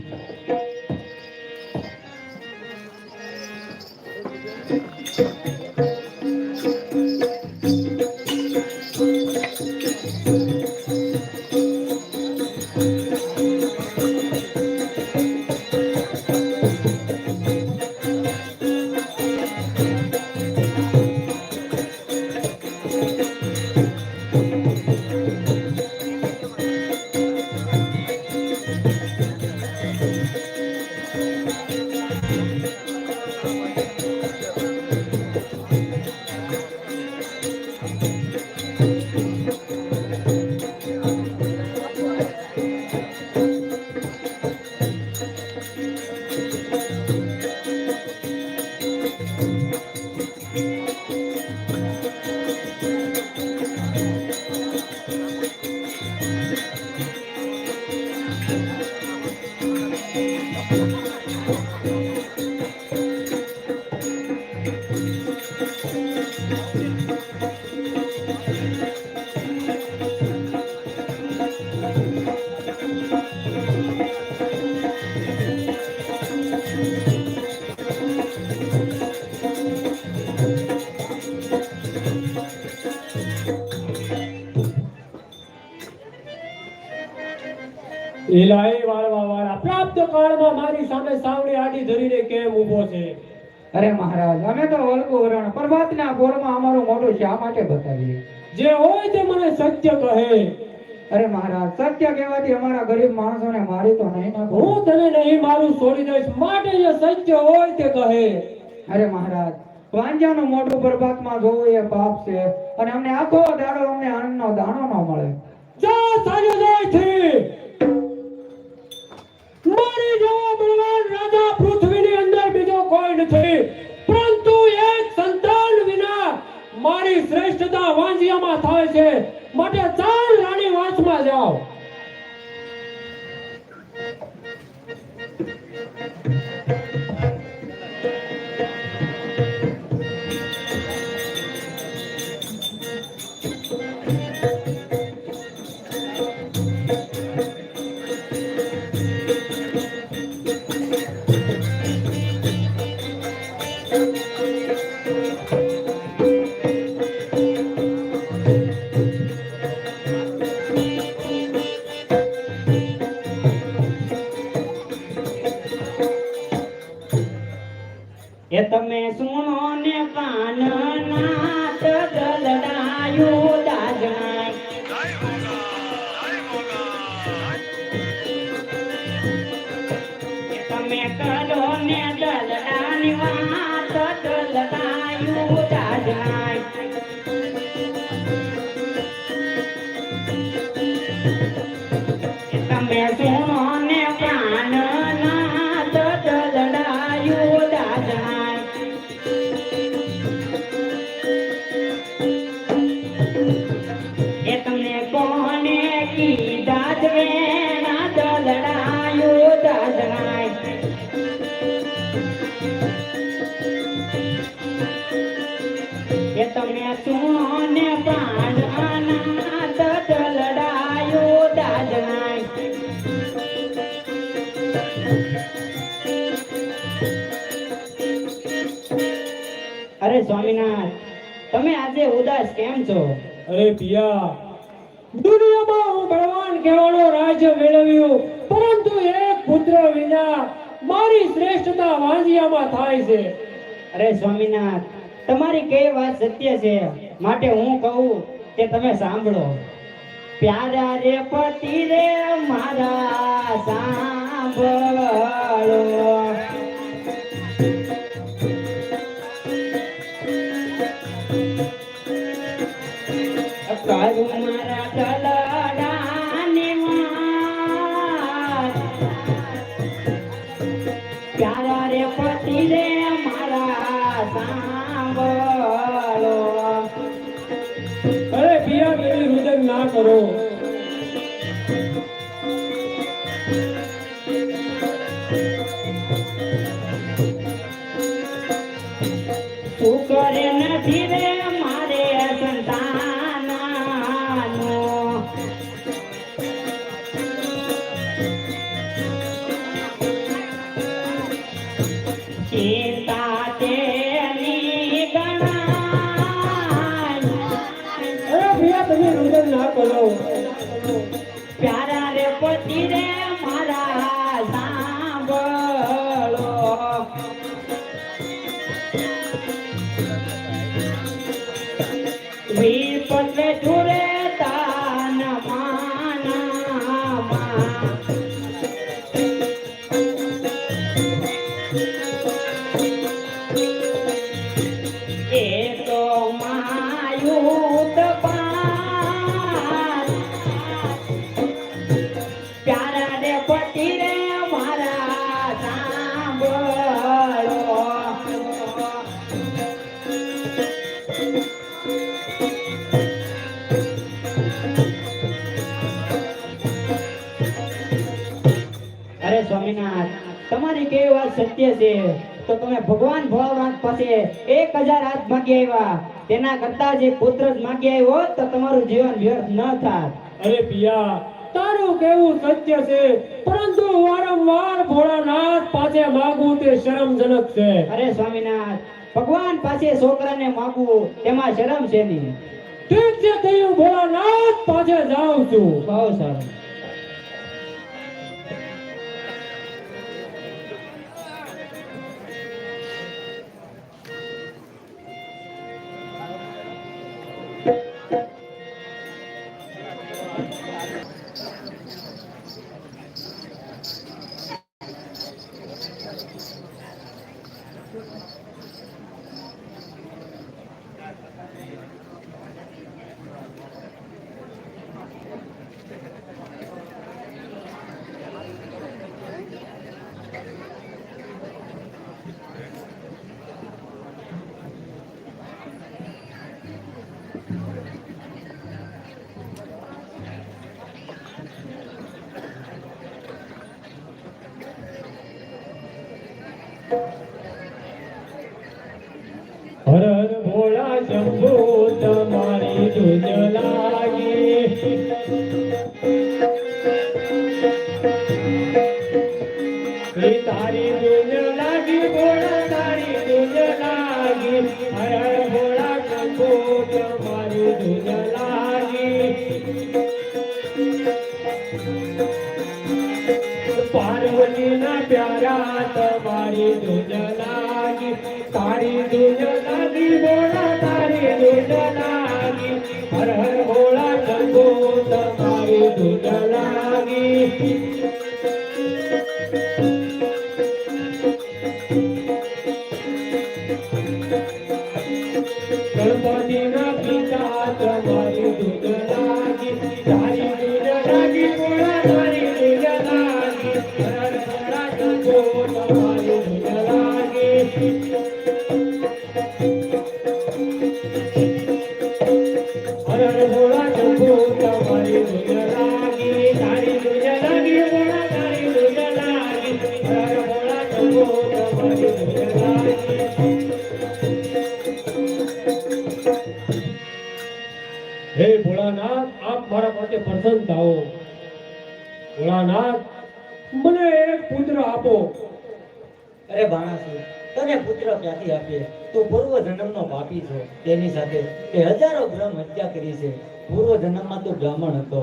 ઇલાહી વાળવા વાળા, પ્રાપ્ત કાળમાં મારી સામે સાવડી આડી ધરીને કેમ ઊભો છે? અરે મહારાજ, અમે તો વલ્ગુ વરણ પ્રભાતના ગોળમાં અમારું મોઢું શા માટે બતાવીએ? જે હોય તે મને સત્ય કહે. અરે મહારાજ, સત્ય કહેવાથી અમારા ગરીબ માણસોને મારી તો નહીં નાખો. હું તને નહીં મારું છોડી દઈશ, માટે જે સત્ય હોય તે કહે. અરે મહારાજ, વાંજાનું મોઢું પ્રભાતમાં જોવું એ પાપ છે, અને અમને આખો દાડો અમને અન્નનો દાણો ન મળે. જા સાજો જયથી. મારી જેવો બળવાન રાજા પૃથ્વીની અંદર બીજો કોઈ નથી, પરંતુ એક સંતાન વિના મારી શ્રેષ્ઠતા વાંજિયામાં થાય છે. માટે ચાલ રાણી વાંચમાં જાઓ. એ તમે સુનો ને કાનના તગલડાયું દાજણાય. એ તમે કરો ને દલડાની વાત તગલડાયું દાજણાય. એ તમે સુનો ને કાનના તગલડાયું દાજણાય. એ તમને કોને કીધા જ વેના દલડાયું દાજણાય. એ તમે સુનો ને પ્રાણના દલડાયું દાજણાય. અરે સ્વામિનાથ, તમે આજે ઉદાસ કેમ છો? અરે પિયા, દુનિયામાં હું બળવાન કહેવાનો રાજ્ય મેળવ્યું, પરંતુ એક પુત્ર વિના મારી શ્રેષ્ઠતા વાંજિયામાં થાય છે. અરે સ્વામિનાથ, તમારી કઈ વાત સત્ય છે, માટે હું કહું કે તમે સાંભળો. પ્યારા રે પતિ રે મારા સાંભળો. કાળું મારા દલડાની વાત. પ્યારા રે પતિ રે મારા સાંભળો. તમે રુદન ના કરો. પ્યારા રે પતિ રે મારા સાંભળો વિપત ઠુરે તાન માનામાં એ તો માયુત પાર પ્યારા રે પતિ રે મારા સાંભળો અરે સ્વામિનાથ તમારી કેવી વાત સત્ય છે તો તમે ભગવાન ભોળાનાથ પાસે 1000 હાથ માગી આવ્યા તેના કરતા જે પુત્ર જ માગી આવ્યો તો તમારું જીવન વ્યર્થ ન થાત. અરે પિયા તારું કેવું સત્ય છે, પરંતુ વારંવાર ભોળાનાથ પાસે માંગવું તે શરમજનક છે. અરે સ્વામિનાથ ભગવાન પાસે છોકરાને માગવું તેમાં શરમ છે નહીં. ઠીક છે તો હું ભોળાનાથ પાસે જાઉં છું. બહુ સારું. હર હર ભોળા શંભુ તમારી ધૂન લાગી. તારી ધૂન લાગી ભોળા તારી ધૂન લાગી. હર હર ભોળા શંભુ તમારી ધૂન લાગી. પાર્વતીના પ્યારા તમારી ધૂન લાગી. તારી ધૂન લાગી ભોળા તારી ધૂન લાગી. હર હર ભોળા શંભુ તમારી ધૂન લાગી. ગણપતિના પિતા તમારી ધૂન લાગી. તારી ધૂન લાગી ભોળા તારી ધૂન લાગી. હર હર ભોળા શંભુ તમારી ધૂન લાગી. હર હર ભોળા શંભુ તમારી ધૂન લાગી. તારી ધૂન લાગી ભોળા તારી ધૂન લાગી. હર હર ભોળા શંભુ તમારી ધૂન લાગી. હે ભોળાનાથ આપ મારા માટે પ્રસન્ન થાઓ. ભોળાનાથ મને એક પુત્ર આપો. અરે બાણાસુર તને પુત્ર ક્યાંથી આપીએ? તું પૂર્વ જન્મનો પાપી છો. તેની સાથે તે હજારો બ્રહ્મ હત્યા કરી છે. પૂર્વ જન્મમાં તું બ્રાહ્મણ હતો.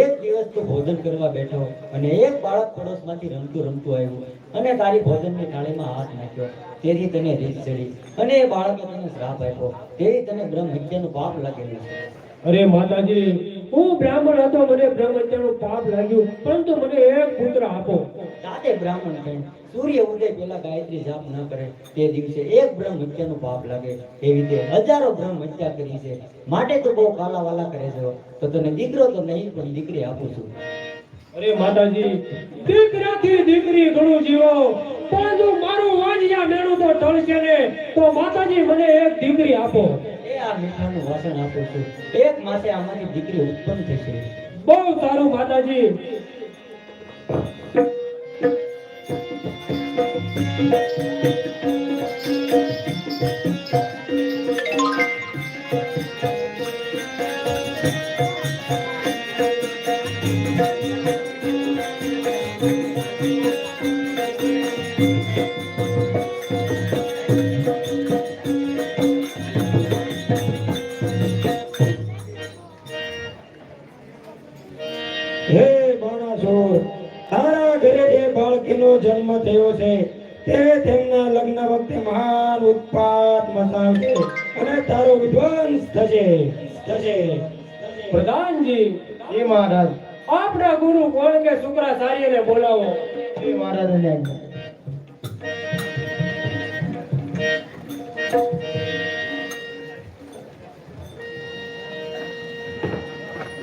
એક દિવસ તું ભોજન કરવા બેઠો અને એક બાળક પડોશમાંથી રમતું રમતું આવ્યું અને તારી ભોજનની થાળીમાં હાથ નાખ્યો. તેથી તને રીત ચડી અને એ બાળકે તને શ્રાપ આપ્યો. તેથી તને બ્રહ્મ હત્યાનું પાપ લાગેલું છે. અરે માતાજી હું બ્રાહ્મણ હતો, મને બ્રહ્મ હત્યાનું પાપ લાગ્યું, પરંતુ મને એક પુત્ર આપો. તાતે બ્રાહ્મણ થઈ સૂર્ય ઉદય પહેલા ગાયત્રી જાપ ન કરે તે દિવસે એક બ્રહ્મ હત્યાનું પાપ લાગે. એવી રીતે હજારો બ્રહ્મ હત્યા કરી છે. માટે તું બહુ કાલાવાલા કરે છે. તો તને દીકરો તો નહીં પણ દીકરી આપું છું. અરે માતાજી દીકરાથી દીકરી ઘણું જીવો, પરંતુ મારું વાંજિયા મેણું તો ટળશે ને. તો માતાજી મને એક દીકરી આપો. એ આ મીઠાનું વાસણ આપું છું. એક માસે આમાંથી દીકરી ઉત્પન્ન થશે. બહુ સારું માતાજી. હે બાણાસુર, તારા ઘરે જે બાળકીનો જન્મ થયો છે તે તેમના લગ્ન વખતે મહાન ઉત્પાત મચાવશે અને તારો વિધ્વંસ થશે. પ્રધાનજી, એ મહારાજ, આપણા ગુરુ કોણ કે શુક્રાચાર્યને બોલાવો. એ મહારાજને આજ્ઞા.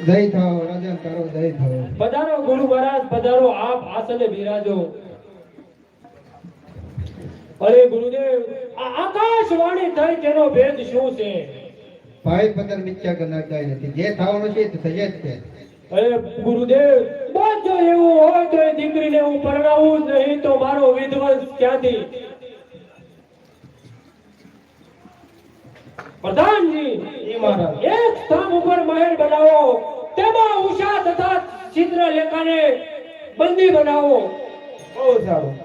જય થાવ રાજા, તારો જય થાવ. પધારો ગુરુ મહારાજ, પધારો. આપ આસને બિરાજો. અરે ગુરુદેવ, આ આકાશવાણી થઈ તેનો ભેદ શું છે? ભાઈ પતર મિથ્યા કરનાર કાંઈ નથી. જે થવાનું છે તે થઈ જ છે. અરે ગુરુદેવ, જો એવું હોય તો એ દીકરીને હું પરણાવું જ નહીં તો મારો વિધ્વંસ ક્યાંથી? પ્રધાનજી, એ મહારાજ, એક સ્તંભ ઉપર મહેલ બનાવો, તેમાં ઉષા તથા ચિત્રલેખાને બંદી બનાવો. બહુ સારું.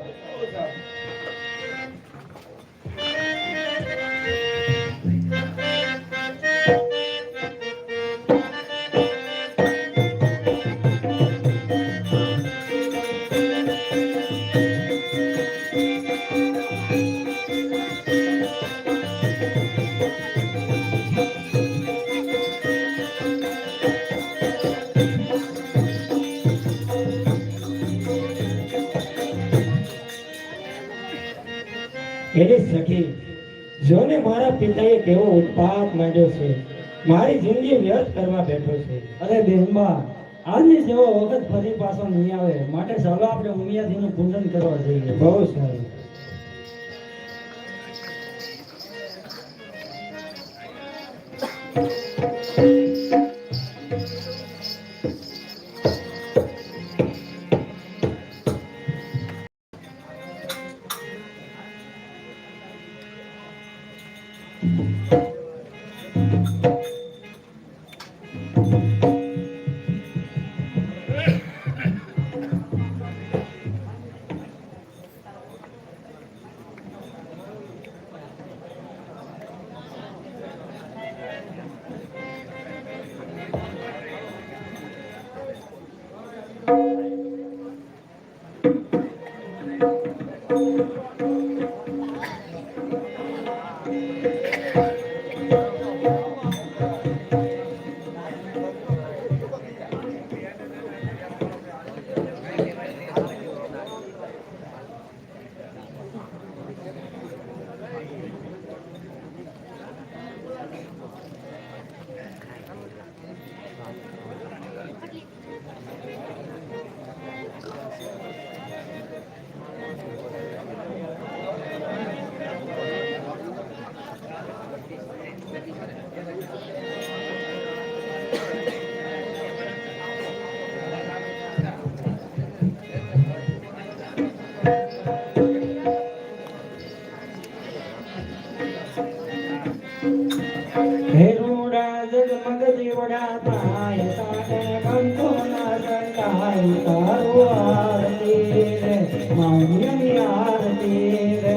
એની સખી, જોને મારા પિતાએ કેવો ઉત્પાત માંડ્યો છે, મારી જિંદગી વ્યર્થ કરવા બેઠો છે. અરે બેનબા, આજની જેવો વખત ફરી પાછો નહીં આવે, માટે ચાલો આપણે ઉમિયાજીનું પૂજન કરવા જઈએ. બહુ સારું. હેરુડા જગમગ દીવડા થાય, સાગર કંઠો ના સંતાય, તારો આરતી રે, મૌનની આરતી રે.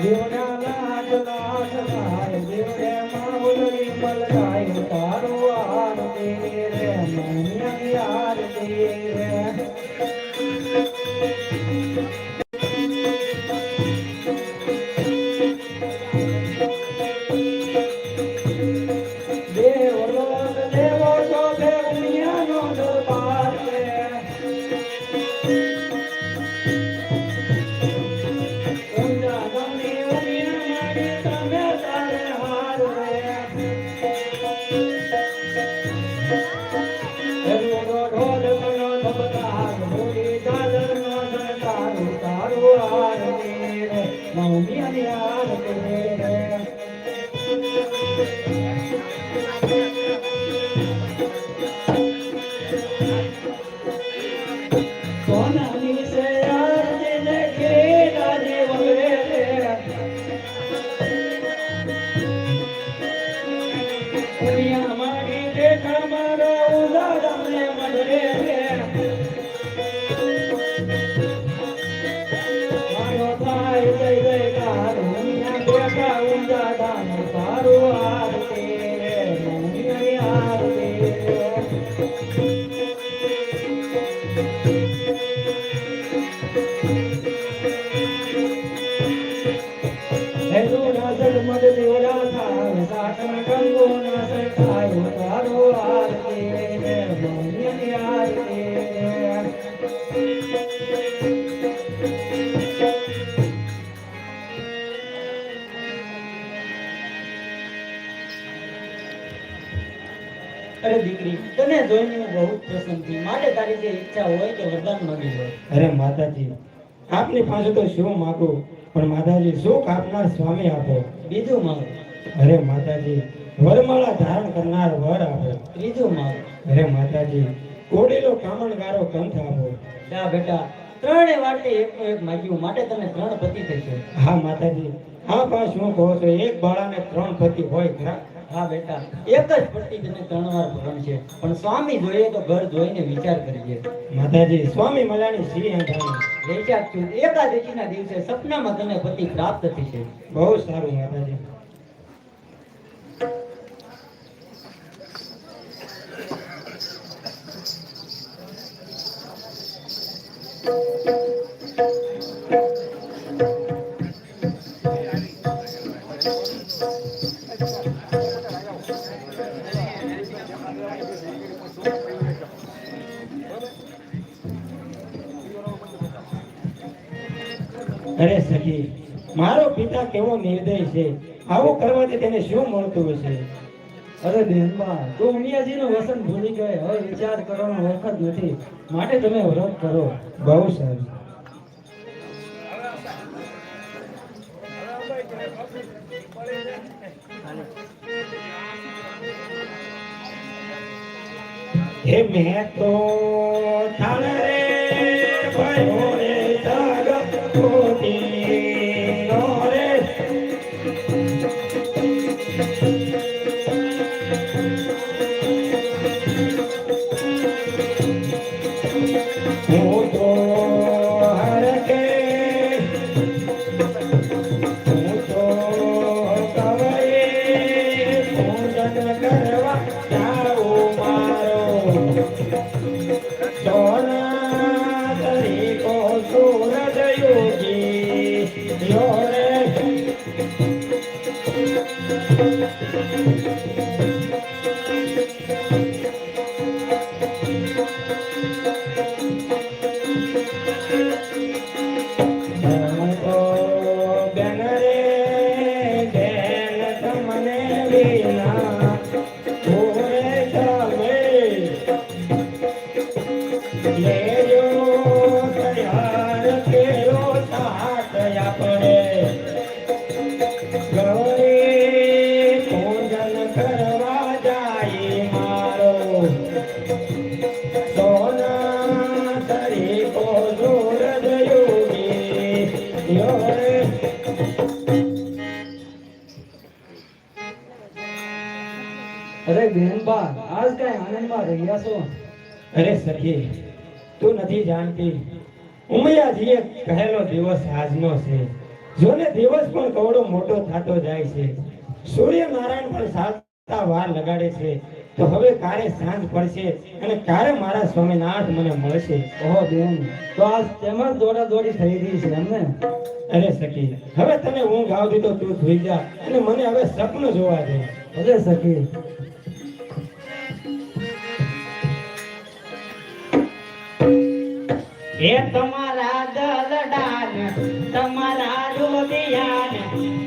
દીવડા લાજ લાજ થાય, દીવડે માઉલી મલકાય, તારો આરતી રે, મૌનની આરતી રે. દેવલોક દેવો શોભે ઉમિયાનો દરબાર રે. ઊંચા ગમી ઉમિયા માગે તમે તારે હાર રે. એનો ઢોલ મનો ધબકાર, ભૂલી ઝાલરનો ઝણકાર, તારો આરતી રે, મૌમિયાની આરતી રે. સોનાની સે આરતી ને ઘેરા જીવવે રે. ઉમિયા મારી દેખા મારો ઉદારમને મળે રે. મારો ભાઈ દીકરી તને જોઈને હું બહુ જ પ્રસન્ન થઈ માટે તારી જે ઈચ્છા હોય તે વરદાન માંગી લો અરે માતાજી આપની પાસે તો શું માગું પણ માતાજી સુખ આપનાર સ્વામી આપો બીજું માંગ અરે માતાજી વરમાળા ધારણ કરનાર વર આપો ત્રીજું માંગ અરે માતાજી કોડીલો કામણગારો કંઠ આપો જા બેટા ત્રણે વાટે એકનું એક માગ્યું માટે તને 3 પતિ થશે હા માતાજી હા બા શું કહો છો એક બાળાને 3 પતિ હોય ખરા હા બેટા એક જ પટ્ટી તને 3 વાર ભરણ છે પણ સ્વામી જોઈએ તો ઘર જોઈને વિચાર કરીએ માતાજી સ્વામી મલાની શ્રી અંધાણી વેચાર છું એકાદશીના દિવસે સપનામાં તને પતિ પ્રાપ્ત થશે બહુ સારું માતાજી અરે સખી મારો પિતા કેવો નિર્દય છે આવું કરવાથી તેને શું મળતું હશે અરે બેનબા તો ઉમિયાજીનું વસન ભૂલી ગયે હવે વિચાર કરવાનો વખત નથી માટે તમે વ્રત કરો બહુ સારું હે મેં તો ઠાણ રે ભયો રે સાગ કોટી નો રે હું તો હરકે હું તો કવયે પૂજન કરવા જાઉં મારો સોના તરીકો સૂરજ યોગી યો રે હું તો બેન રે બેન તમને વિના ઓરે તમે લેજો તૈયાર કેરો સાથ આપણે ગૌરી પૂજન કરવા જાય મારો સોના તરીકો સૂરજ યોગી યો રે અરે બેનબા આજ કઈ આનંદમાં રહ્યા છો અરે સખી તું નથી જાણતી ઉમૈયાજીએ કહેલો દિવસ આજનો છે જોને દિવસ પણ કવડો મોટો થતો જાય છે સૂર્યનારાયણ પણ સાતા વાર લગાડે છે તો હવે કારે સાંજ પડશે અને કારે મારા સ્વામીનાથ મને મળશે ઓહો બેન તો આજ તેમ જ દોડા દોડી થઈ રહી છે એમને અરે સખી હવે તને ઊંઘ આવતી તો તું સુઈ જા અને મને હવે સપનું જોવા દે અરે સખી એ તમારા દલડાન તમારા રોદિયાન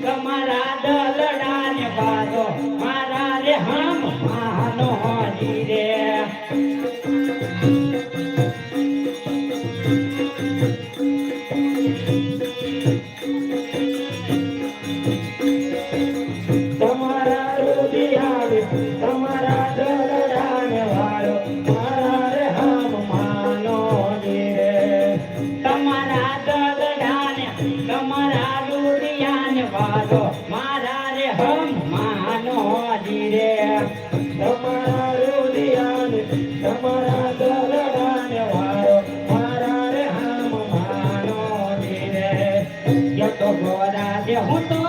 તમારા દલડાન બાજો મારા રે હમ માનો જીરે તમારા રોદિયાન તમારા દલડાન વાળો મારા રે હામ માનો રે તમારા દલડાન તમારા રોદિયાન બાજો મારા રે હમ માનો જીરે તમારા રોદિયાન તમારા દલડાન વાળો મારા રે હામ માનો રે યો તો ગોરા દે હું તો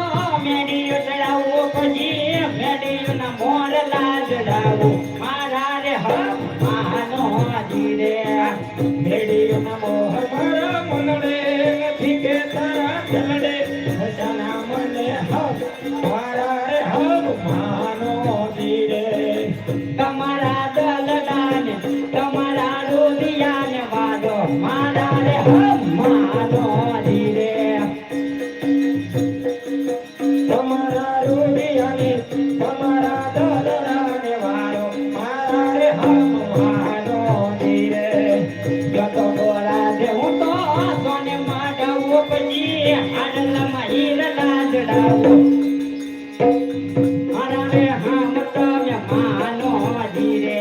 મેડિયો ચડાવું પછી મેડિયો ના મોર લાજડાવું મારા રે હમ માનો જીરે મેડિયો ના મોહ મારા મનડે નથી કે તારા ચલડે હસના મને હમ મારા રે હમ માનો રે તમારા દલડાન તમારા રોદિયાન વાદો મારા રે હમ માનો જીરે માંડવો પછી હાડલામાં હીરલા જડાવો મારા રે હામ તમે માનો ધીરે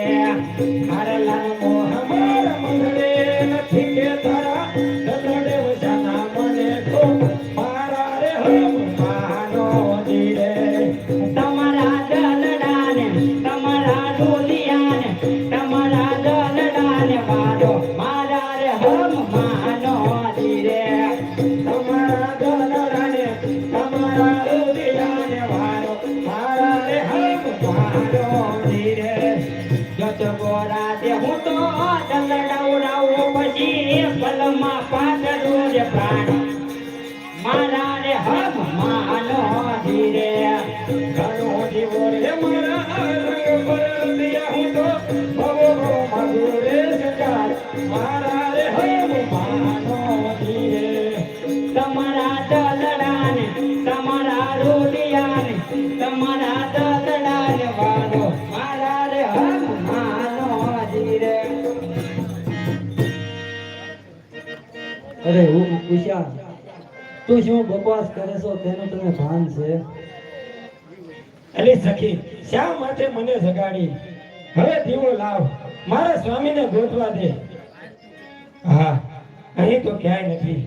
હાડલા મોહ માર મંગળે નથી કે તારા દલડે વજાના મને તો મારા રે હામ માનો ધીરે તમારા દલડાને તમારા ડોલિયાને તમારા દલડાને મારો મારા રે હમ માનો ધીરે તમારા દલડાને તમારા ડોલિયાને મારો મારા રે હમ માનો ધીરે જત ગોરા દે હું તો દલડાવડાવો પછી પલમાં પાછળ રે પ્રાણ મારા રે હમ માનો ધીરે ઘણો જીવો રે મારા રંગ પર દિયા હું તો ભવો માગો રે સકાર મારા રે હમ માનો ધીરે તમારા દલડાને તમારા રોડિયાને તમારા દલડાને વાળો મારા રે હમ માનો ધીરે અરે હું પૂછ્યા તું શું બકવાસ કરે છો તેનું તને ભાન છે? અલી સખી શા માટે મને જગાડી? હવે દીવો લાવ, મારા સ્વામીને ગોતવા દે. હા, અહીં તો ક્યાંય નથી.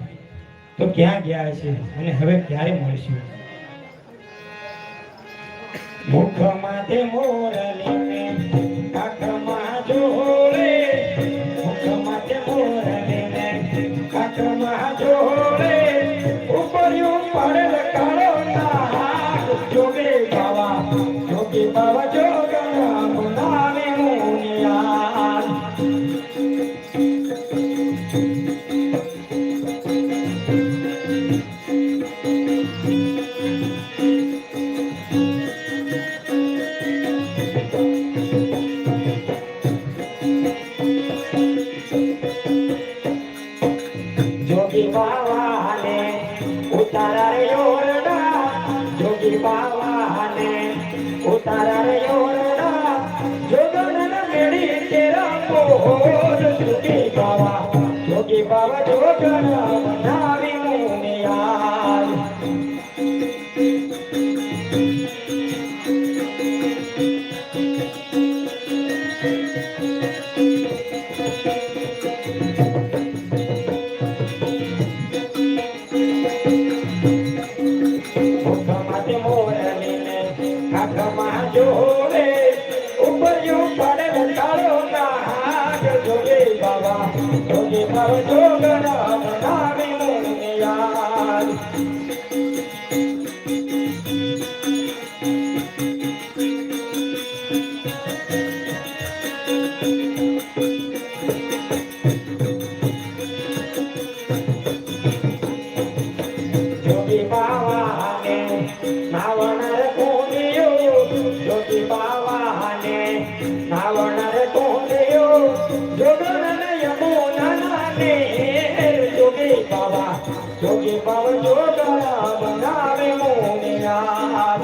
તો ક્યાં ગયા છે અને હવે ક્યારે મળશું? મુખમાં તે મોરલીને કાખમાં જોડે, મુખમાં તે મોરલીને કાખમાં જોડે, ઉપર્યું પડેલ કાળો નાગ જોગે બાવા જોગણા બનાવે મુનિયા. જોગી બાવાને ઉતારા રે ઓરડા, જોગી બાવાને ઉતારા રે ઓરડા, જોગણ મેળી તેરા પોર. જોગી બાવા જોગણ બનાવી મુનિયા. મુખમાં તે મોરલીને કાખમાં જોડે, ઉપર્યું પડેલ કાળો નાગ જોગે બાવા જોગણ બનાવી મુનિયા. જોગી બાવાને નાવણ કુંડિયો, જોગી બાવાને નાવણ કુંડિયો, જોગણ યમુના ને જોગી બાવા જોગણ બનાવે મુનિયા.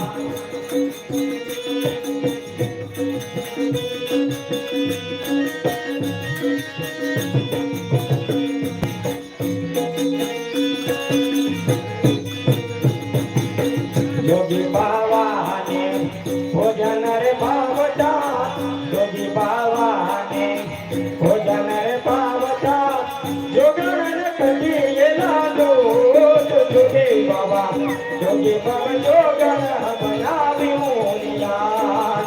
જોગી બાવાને ભોજન રે પાવતા, જોગી બાવાને ભોજન રે પાવતા, જોગણ કદી લાગો. જોગી બાવા જોગણ બનાવી મુનિયા.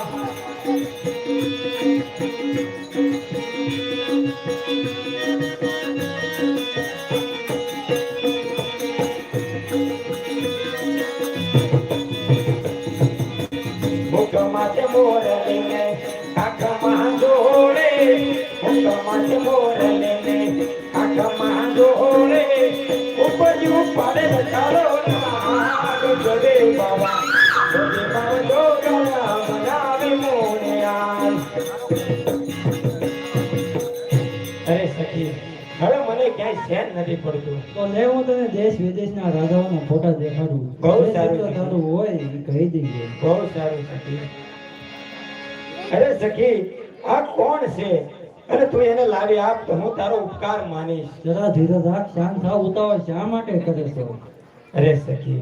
મુખમાં તે મોરલીને કાખમાં જોડે, મુખમાં તે મોરલીને કાખમાં જોડે, ઉપર્યું પડેલ કાળો નાગ જોગે બાવા જોગણ બનાવી મુનિયા. અરે સખી, હવે મને ક્યાંય ચેન નથી પડતું. તો લે હું તને દેશ વિદેશના રાજાઓના ફોટા દેખાડું. બહુ જે સારું ચિત્ર છે. તારું હોય એ કહી દઈએ. બહુ સારું સખી. અરે સખી, આ કોણ છે? અને તું એને લાવી આપ તો હું તારો ઉપકાર માનીશ. જરા ધીરજ રાખ, શાંત થાવ. ઉતાવળ શા માટે કરે છો? અરે સખી,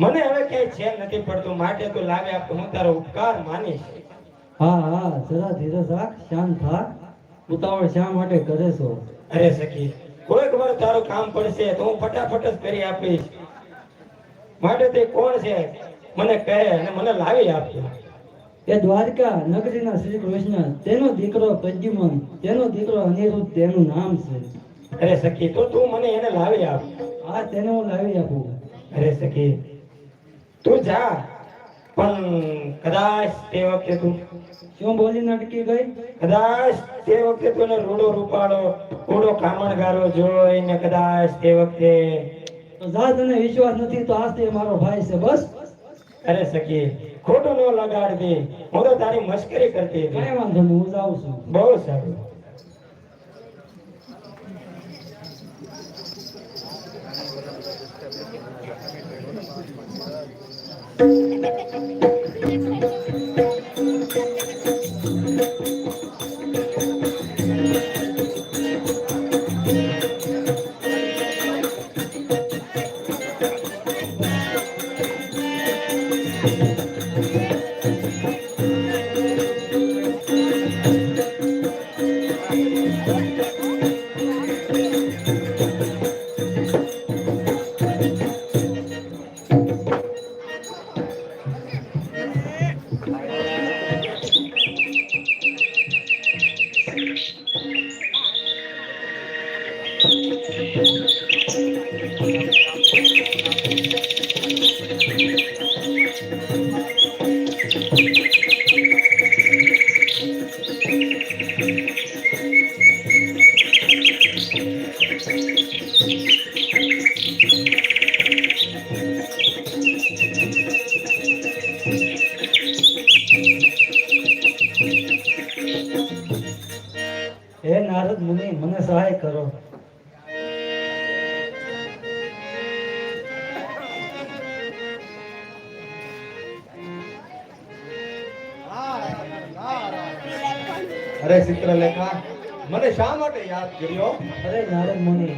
મને હવે ક્યાંય ચેન નથી પડતું, માટે તું લાવી આપ તો હું તારો ઉપકાર માનીશ. હા હા, જરા ધીરજ રાખ, શાંત થા. ઉતાવળ શા માટે કરે છો? અરે સખી, કોઈક વાર તારું કામ પડશે તો હું ફટાફટ જ કરી આપીશ. માટે તે કોણ છે મને કહે અને મને લાવી આપજો. એ દ્વારકા નગરીના શ્રી કૃષ્ણ, તેનો દીકરો પ્રદ્યુમન, તેનો દીકરો અનિરુદ્ધ, તેનું નામ છે. અરે સખી, તો તું મને એને લાવી આપ. હા, તેને હું લાવી આપું. અરે સખી, તું જા, પણ કદાચ તે વખતે તું શું બોલીને અટકી ગઈ? કદાચ તે વખતે તું એને રૂડો રૂપાળો રૂડો કામણગારો જોઈને કદાચ તે વખતે. તો જા, તને વિશ્વાસ નથી તો આજ તે મારો ભાઈ છે, બસ. અરે સખી, ખોટું ન લગાડતી, હું તો તારી મસ્કરી કરતી હતી. કઈ વાંધો નહીં, હું જાઉં છું. બહુ સારું. હે નારદ મુનિ, મને સહાય કરો. અરે ચિત્રલેખા, મને શા માટે યાદ કર્યો? અરે નારદ મુનિ,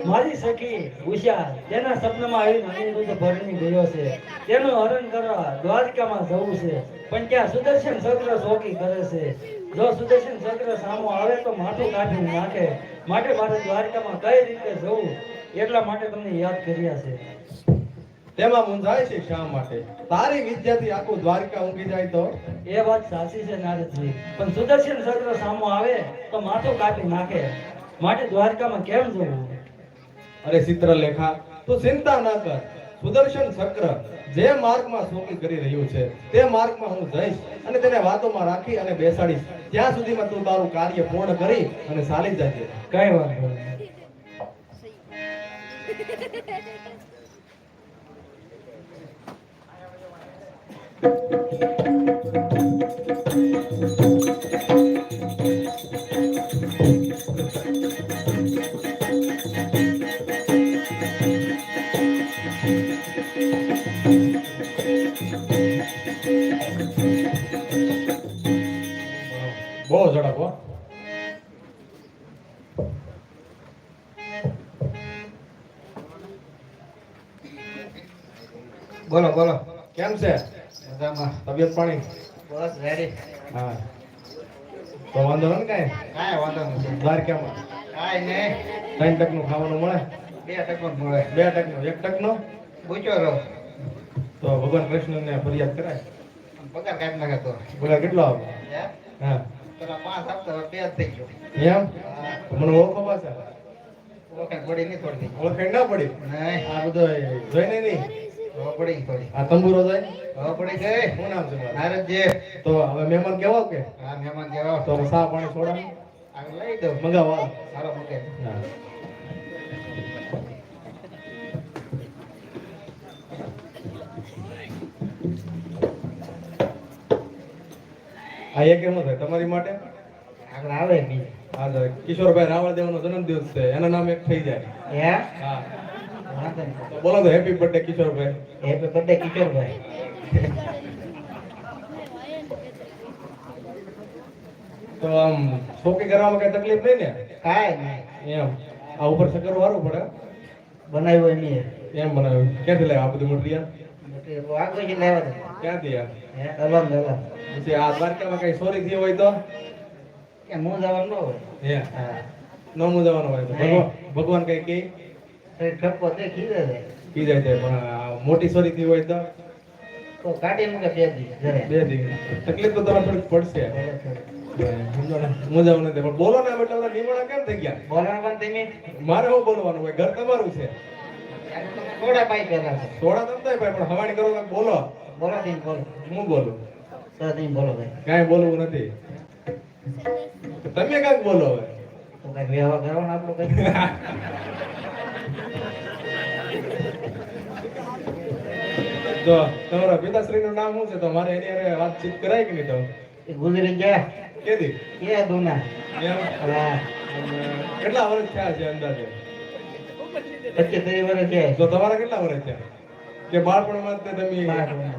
મારી સખી ઉષા તેના સપનામાં આવીને અનિરુદ્ધ ભરણી ગયો છે. તેનું હરણ કરવા દ્વારકામાં જવું છે, પણ ત્યાં સુદર્શન ચક્ર ચોકી કરે છે. જો સુદર્શન ચક્ર સામો આવે તો માથું કાઢી નાખે. માટે મારે દ્વારકામાં કઈ રીતે જવું એટલા માટે તમને યાદ કર્યા છે. તેમાં મૂંઝાય છે શા માટે? તારી વિદ્યાથી આખું દ્વારકા ઊંઘી જાય તો? એ વાત સાચી છે નારદજી, પણ સુદર્શન ચક્ર સામો આવે તો માથું કાપી નાખે. માટે દ્વારકામાં કેમ જવું? અરે ચિત્રલેખા, તું ચિંતા ના કર. સુદર્શન ચક્ર જે માર્ગમાં શોકી કરી રહ્યું છે તે માર્ગમાં હું જઈશ અને તેને વાતોમાં રાખી અને બેસાડીશ. ત્યાં સુધીમાં તું તારું કાર્ય પૂર્ણ કરી અને ચાલી જજે. કઈ વાંધો નહીં. બહુ ઝડપ હો. બોલો બોલો, કેમ છે? મજામાં. તબિયત પાણી બસ રેડી. હા, તો વાંધો નથી કાંઈ? કાંઈ વાંધો નથી. દ્વારકામાં કાંઈ નહીં. 3 ટકનું ખાવાનું મળે? 2 ટકો મળે. 2 ટકનું? 1 ટકનો પૂછ્યો રહો. તો ભગવાન કૃષ્ણને ફરિયાદ કરાય. પગાર કાઢી નાખે તો. પગાર કેટલો આવે? હે? હા, પેલા 5 આપતો 2 જ થઈ ગયો. એમ? મને ઓળખો પાછા? ઓળખાણ પડી નહીં થોડી. ઓળખાણ ના પડી? નહીં. આ બધો જોઈને નહીં? હવે પડી થોડી. આ તંબુરો જાય? હવે પડી ગઈ. શું નામ છે મારું? નારદજી. તો હવે મહેમાન કેવો કે? હા, મહેમાન જેવો. તો સા પાણી સોડા આગળ લઈ દઉં. મંગાવો. સારો મૂકે. હા. આ એક એમ થાય તમારી માટે. આગળ આવે બીજું. હા, તો કિશોરભાઈ રાવળદેવનો જન્મદિવસ છે, એના નામ એક થઈ જાય. હે? હા, વાંધો નહીં. તો બોલો તો happy birthday Kishorbhai. Happy birthday Kishorbhai. તો આમ શોકી કરવામાં કઈ તકલીફ નહીં ને? કાંઈ નહીં. એમ આ ઉપર સકર વાળું પડે બનાવ્યો એની એમ બનાવ્યું. ક્યાંથી લાવ્યા આ બધું મટીરિયલ? આગળ જ લેવા દે. ક્યાંથી આ? અલગ અલગ પછી આ દ્વારકામાં કઈ ચોરી થઈ હોય તો કે હું જવાનું ન હોય. હે હા ન મૂંઝાવાનું હોય તો ભગવાન કઈ કે તો ઠપકો તે ખીરે દે કી જાય છે, પણ આ મોટી ચોરી થઈ હોય તો તો કાઢી મૂકે 2 દી ઘરે. 2 દિવસ તકલીફ તો તમારે થોડીક પડશે. મૂંઝાવું નથી, પણ બોલો ને એટલે બધા નિમાણા કેમ થઈ ગયા? બોલવાનું પણ તમે મારે શું બોલવાનું હોય? ઘર તમારું છે. થોડા પાઈ પેલા છે. થોડા તમ થાય ભાઈ, પણ હવાણી કરો કાંઈક બોલો. બોલો તમે બોલો. હું બોલું? તો તમે બોલો ભાઈ. કાંઈ બોલવું નથી. તમે કાંઈક બોલો હવે. તો કઈ વ્યવહાર કરવાનો આપણો કઈ. તો તમારા પિતાશ્રીનું નામ શું છે? તો મારે એની હારે વાતચીત કરાય કે નહીં? તો એ ગુજરી ગયા કેદી? કે દુના. એમ? હા કેટલા વર્ષ થયા છે અંદાજે? 25-30 વર્ષ છે. તો તમારા કેટલા વર્ષ થયા? કે બાળપણમાં જ તે તમે ઈ બાળપણમાં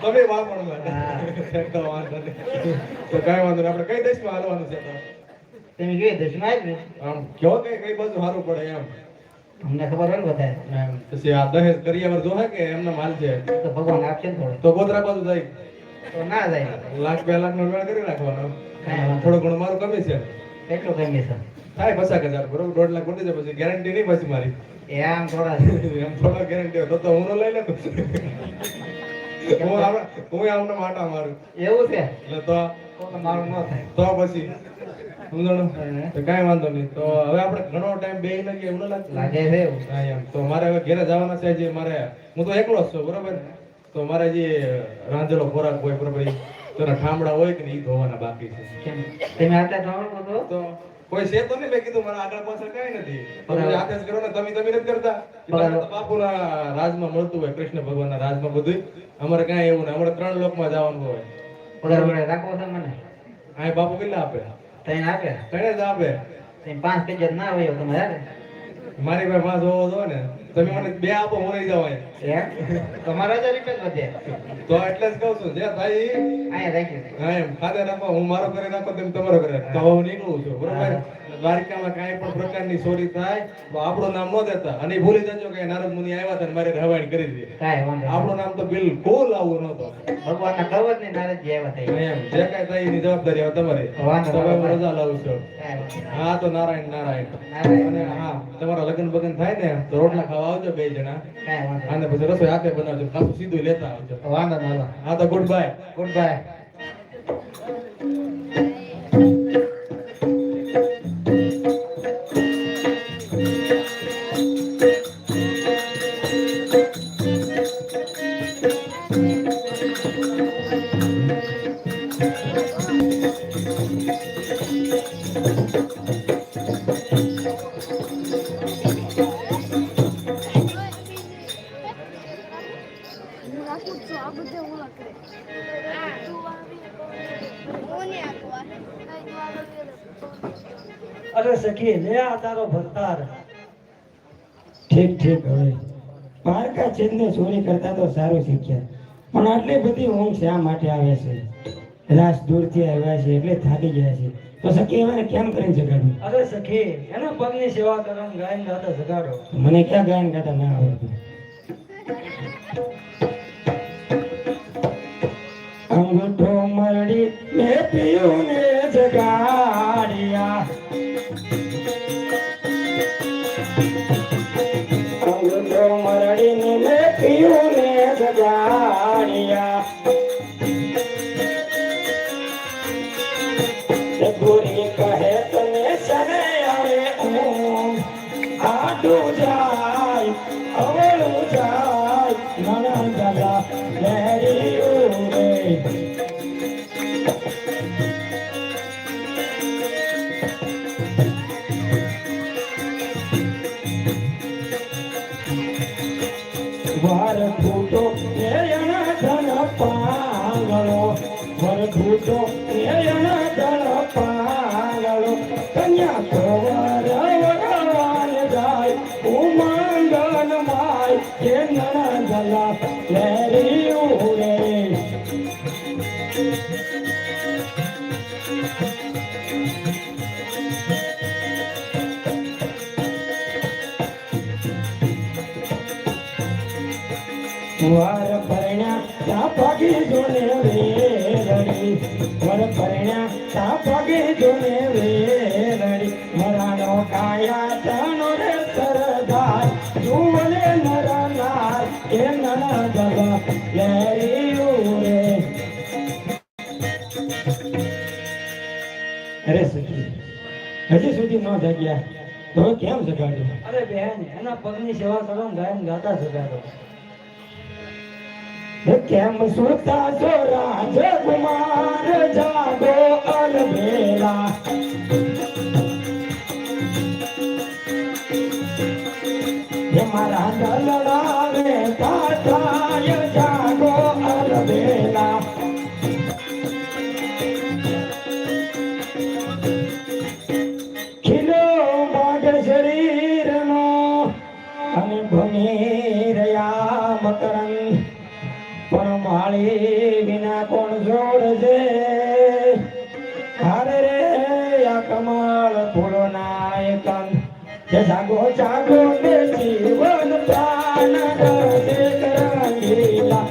તમે બાળપણમાં તો વાંધો નહીં. તો કાંઈ વાંધો નહીં. આપણે કઈ દેશમાં હાલવાનું છે? તો તમે કઈ દેશમાં આવી આમ કયો કઈ બાજુ સારું પડે એમ? અમને ખબર હોય ને બધાય. એમ પછી આ દહેજ કરિયાવર જોહે કે એમનો માલ છે? તો ભગવાન આપશે ને થોડું. તો ગોધરા બાજુ જાય તો ના જાય. 1,00,000-2 લાખ નો વેળ કરી નાખવાનો. કાંઈ વાંધો થોડું ઘણું મારું કમી છે કેટલું કમિશન? થાય 50,000 બરોબર. 1.5 લાખ પડી જાય પછી ગેરંટી નહીં પછી મારી. એ આમ થોડા એમ થોડા ગેરંટી હોય તો હું ન લઈ લેતો. હું આમને માટા મારું એવું છે એટલે તો તો મારું ન થાય. તો પછી સમજણું? તો કાંઈ વાંધો નહીં. તો હવે આપણે ઘણો ટાઈમ બે ન ગયા એવું ન લાગે? લાગે છે એવું. હા એમ. તો મારે હવે ઘરે જવાના છે. જે મારે હું તો એકલો જ છું બરોબર. તો મારે જે રાંધેલો ખોરાક હોય બરોબર, તેના ઠામડા હોય કે નહીં ઈ ધોવાના બાકી છે. કેમ તમે આટલા ધોવાનો તો તો કોઈ છે તો નહીં. મેં કીધું મારા આગળ પાછળ કાંઈ નથી. તમે હાથે જ કરો ને. તમે નથી કરતા. તમને તો બાપુના રાજમાં મળતું હોય, કૃષ્ણ ભગવાનના રાજમાં બધું. અમારે કાંઈ એવું નહીં. અમારે 3 લોકમાં જવાનું હોય. પગાર વડે રાખો છો મને? આ બાપુ કેટલા આપે? તઈને આપે. કણે જ આપે. તમે 5 પેજ ના હોય એવું તમે યાર. મારી પાસે 5 હોવો જોઈએ ને. તમે મને 2 આપો, હું રહી જાઉં અહીંયા. એમ તમારા 1000 રૂપિયા વધે. તો એટલે જ કહું છું જે ભાઈ અહીંયા રાખ્યું. હા એમ ખાતે રાખો. હું મારો કરી નાખો, તમે તમારો કરી નાખો. તો હું નીકળું છું બરોબર. દ્વારિકામાં કાંઈ પણ પ્રકારની ચોરી થાય તો આપણું નામ ન દેતા. અને ભૂલી જજો કે નારદ મુનિ આવ્યા હતા ને મારે હવાઈ કરી દીધી. કાંઈ વાંધો નહીં. આપણું નામ તો બિલકુલ આવું નહોતું. ભગવાનના કવચ ની નારદજી આવ્યા થાય. એમ જે કાંઈ થાય એની જવાબદારી હવે તમારી. વાંધો તો હવે હું નહીં. રજા લાવું છું. કાંઈ વાંધો નહીં. હા તો નારાયણ નારાયણ. નારાયણ. અને હા તમારા લગ્ન બગન થાય ને તો રોટલા ખાવા આવજો 2 જણા. કાંઈ વાંધો અને પછી રસોઈ હાથે બનાવજો. પાછું સીધું લેતા આવજો. નહીં. વાંધો નહીં. હાલો. હા તો ગુડ બાય. Good bye. અરે સખી લે આ તારો ભરતાર. ઠીક ઠીક. હવે પારકા ચેતને ચોરી કરતા તો સારું શીખ્યા, પણ આટલી બધી ઊંઘ શા માટે આવે છે? રાસ દૂરથી આવ્યા છે એટલે થાકી ગયા છે. તો સખી એવાને કેમ કરીને જગાડું? અરે સખી એના પગની સેવા કરવાનું ગાયન ગાતા જગાડો. મને ક્યાં ગાયન ગાતા ના આવડતું. અંગૂઠો મરડી મેં પીયું ને જગાડ્યા. અંગૂઠો મરડીને મેં પીયું ને જગાડ્યા. ગોરી કહે તને સને આવે ઊંઘ, આડું જાય અવળું જાય નાના દાદા લહેરી ઉડે. વાર ફૂટો નયન ધન પાંગળો, વર ફૂટો નયન ધન પાંગળો. કન્યા કવર વગવાન જાય ઉમંગન માય કે નન ગલા લહેરી ઉડે. વાર પરણ્યા તા પગે જોને વેલડી વર પરણ્યા તા પગે જોને વેલડી મરાનો કાયા તનો રે સરદાર જુવલે નરનાર એ નના જગા લેરીયું રે. અરે સખી હજી સુધી ન જાગ્યા તો કેમ જગાડ્યું? અરે બેન એના પગની સેવા કરો ને ગાયન ગાતા જગાડો. કેમ સુતા છો રાજકુમાર જાગો અલબેલા મારા દલડાવે કાઠાય જાગો અલબેલા ખીલો બાગ શરીરનો અને ભમી રહ્યા મકરંદ પણ માળી વિના કોણ જોડજે હારે રે આ કમળ ફૂલો ના એકંદ જે જાગો જાગો ને જીવન પ્રાણ રસે કરંગીલા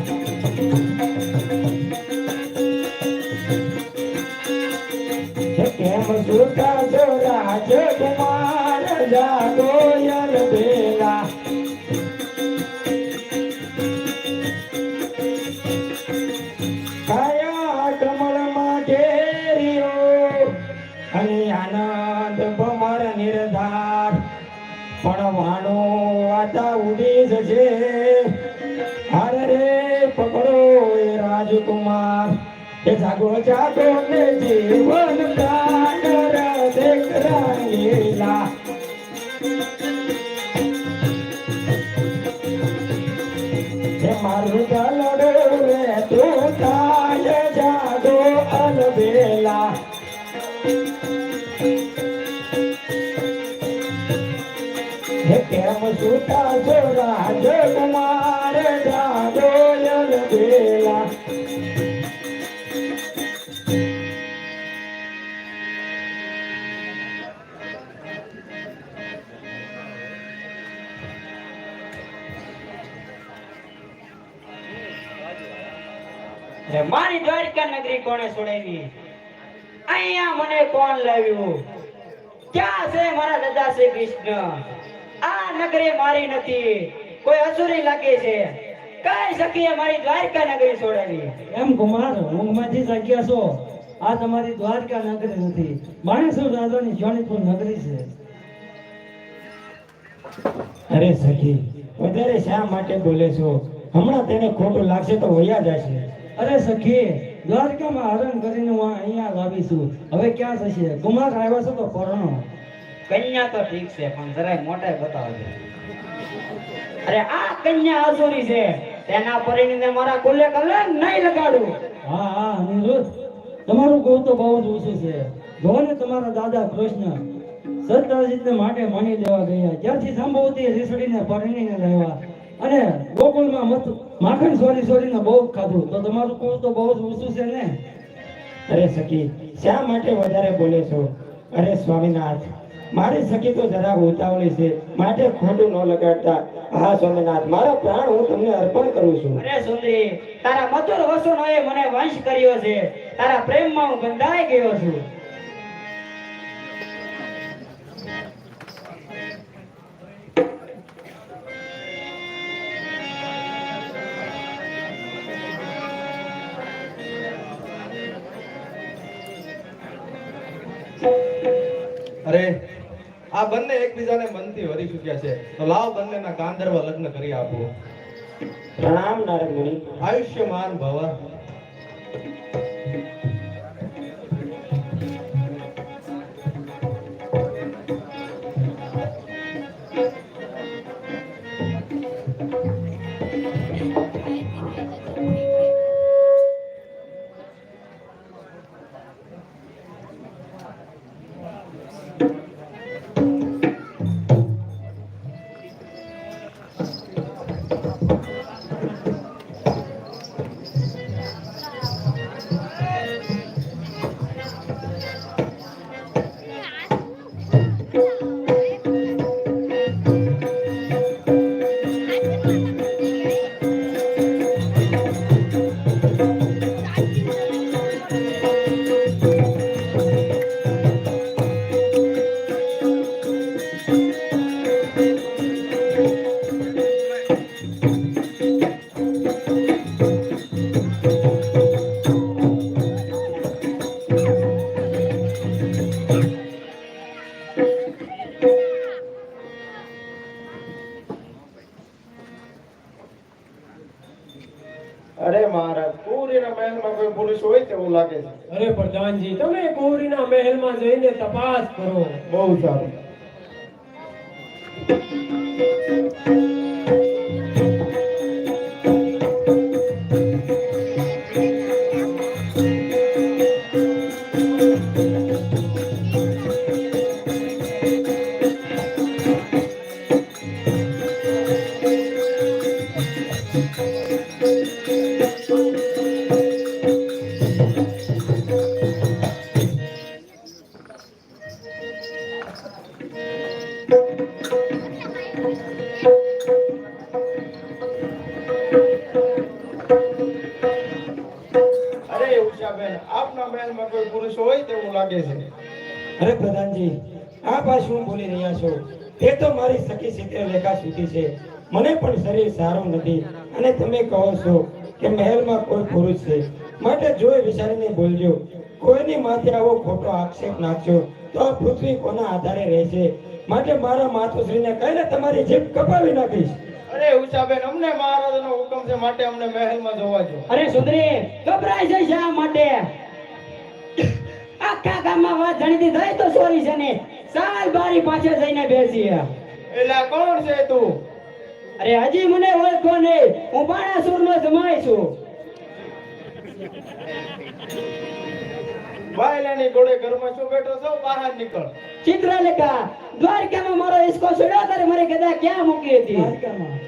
કેમ સુતા છો રાજકુમાર જાગો યલ બેલા કાયા કમળમાં ઘેરિયો અને આનંદ ભમર નિર્ધાર પણ વાણો વાતા ઉડી જશે હાર રે પકડો એ રાજકુમાર એ જાગો જાગો ને જીવન પ્રાણ રસે કરંગીલા મારું દલડો રે તું કાય જાગો અલબેલા કેમ સુતા છો રાજકુમાર જાગો અલબેલા મારી દ્વારકા નગરી કોણે છોડાવી? અહીંયા મને કોણ લાવ્યું? ક્યાં છે મારા દાદા શ્રી કૃષ્ણ? આ નગરી મારી નથી, કોઈ અસુરી લાગે છે. કઈ સખીએ મારી દ્વારકા નગરી છોડાવી? એમ કુમાર ઊંઘમાંથી જાગ્યા છો. આ તમારી દ્વારકા નગરી નથી, બાણેશ્વર રાજાની જોણીપુર નગરી છે. અરે સખી વધારે શા માટે બોલે છો? હમણાં તેને ખોટું લાગશે તો વયા જશે. અરે સખી દ્વારકામાં હરણ કરીને હું અહીંયા લાવી છું. હવે ક્યાં થશે? કુમાર આવ્યા છો તો પરણો. કન્યા તો ઠીક છે પણ જરાય મોટાઈ બતાવજો. અરે આ કન્યા અસુરી છે, તેના પરિણીને મારા કુલે કલંક નહીં લગાડું. હા હા અનિરુદ્ધ, તમારું ગૌ તો બહુ જ ઊંચું છે. જો ને તમારા દાદા કૃષ્ણ સત્યજીતને માટે માની લેવા ગયા, ત્યારથી સંભવતી રીસડીને પરણીને લાવ્યા અને ગોકુળમાં માખણ સોરીને બહુ ખાધું. તો તમારું કુળ તો બહુ જ ઊંચું છે ને. અરે સખી શા માટે વધારે બોલે છો? અરે સ્વામીનાથ મારી સખી તો જરા ઉતાવળી છે, માટે ખોટું ન લગાડતા. હા સ્વામીનાથ મારા પ્રાણ હું તમને અર્પણ કરું છું. અરે સુંદરી, તારા મધુર વસનોએ મને વંશ કર્યો છે. તારા પ્રેમમાં હું બંધાઈ ગયો છું. અરે આ બંને એકબીજાને મનથી વરી ચૂક્યા છે, તો લાવ બંનેના ગાંધર્વ લગ્ન કરી આપો. પ્રણામ નારદ મુનિ. આયુષ્યમાન ભવ. મહારાજ કુંવરીના મહેલમાં કોઈ પુરુષ હોય તેવું લાગે છે. અરે પ્રધાનજી, તમે કુંવરીના મહેલમાં જઈને તપાસ કરો. બહુ સારું. અરે ઉષાબેન, આપના મહેલમાં કોઈ પુરુષ હોય તેવું લાગે છે. અરે પ્રધાનજી, આપ આ શું બોલી રહ્યા છો? તે તો મારી સખી ચિત્રલેખા સુધી છે. મને પણ શરીર સારું નથી અને તમે કહો છો કે મહેલમાં કોઈ પુરુષ છે. માટે જોઈ વિચારીને બોલજો. કોઈની માથે આવો ખોટો આક્ષેપ નાખશો તો આ પૃથ્વી કોના આધારે રહેશે? માટે મારા માતુશ્રીને કહીને તમારી જીભ કપાવી નાખીશ. અરે ઉષાબેન, અમને મહારાજાનો હુકમ છે માટે અમને મહેલમાં જોવા જો. અરે સુંદરી, ગભરાય છે શા માટે? આખા ગામમાં વાત જાણીતી થઈ તો સોરી છે ને સાલ બારી પાછળ જઈને બેસી. એલા કોણ છે તું? અરે હજી મને ઓળખો નહીં, હું બાણાસુરનો જમાઈ છું. બાયલાની ઘોડે ઘરમાં શું બેઠો છો? બહાર નીકળ. ચિત્રલેખા, દ્વારકામાં મારો ઈસકો છોડ્યો ત્યારે મારી ગદા ક્યાં મૂકી હતી? દ્વારકામાં.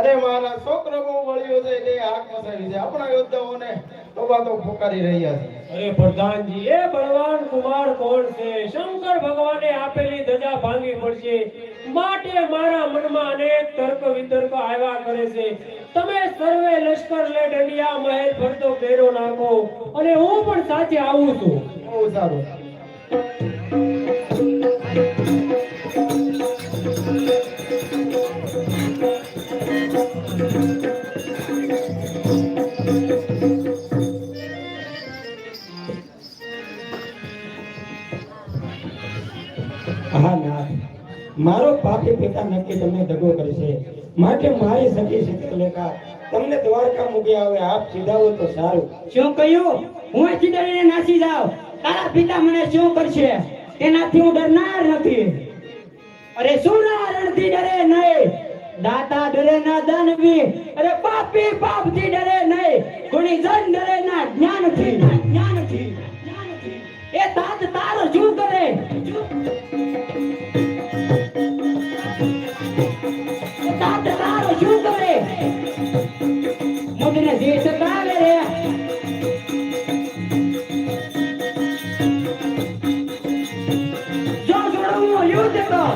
અરે મારા છોકરો બહુ વળ્યો છે એટલે હાથ મચાવી છે. આપણા યોદ્ધાઓને તોબાતો ફોકારી રહ્યા છે. અરે પ્રધાનજી, એ બળવાન કુમાર કોણ છે? શંકર ભગવાને આપેલી ધજા ભાંગવી પડશે. માટે મારા મનમાં અનેક તર્ક વિતર્ક આવ્યા કરે છે. તમે સર્વે લશ્કર લે ડંડિયા મહેલ ફરતો ઘેરો નાખો અને હું પણ સાથે આવું છું. બહુ સારું. હા નાથ, મારો પાપી પિતા નક્કી તમને દગો કરશે. માટે મારી સખી ચિત્રલેખા તમને દ્વારકા મૂકી આવે. આપ સીધાવો તો સારું. શું કહ્યું? હું અહીંથી ડરીને નાસી જાઉં, તારા પિતા મને શું કરશે તેનાથી હું ડરનાર નથી. અરે સુરા રણથી ડરે નહીં, દાતા ડરે ના દાનવી, અરે પાપી પાપથી ડરે નહીં, ગુણીજન ડરે ના જ્ઞાનથી. એ તાત તારો શું કરે? એ તાત તારો શું કરે? મુજને જે સતાવે રે, જો છોડવું યુદ્ધ કર.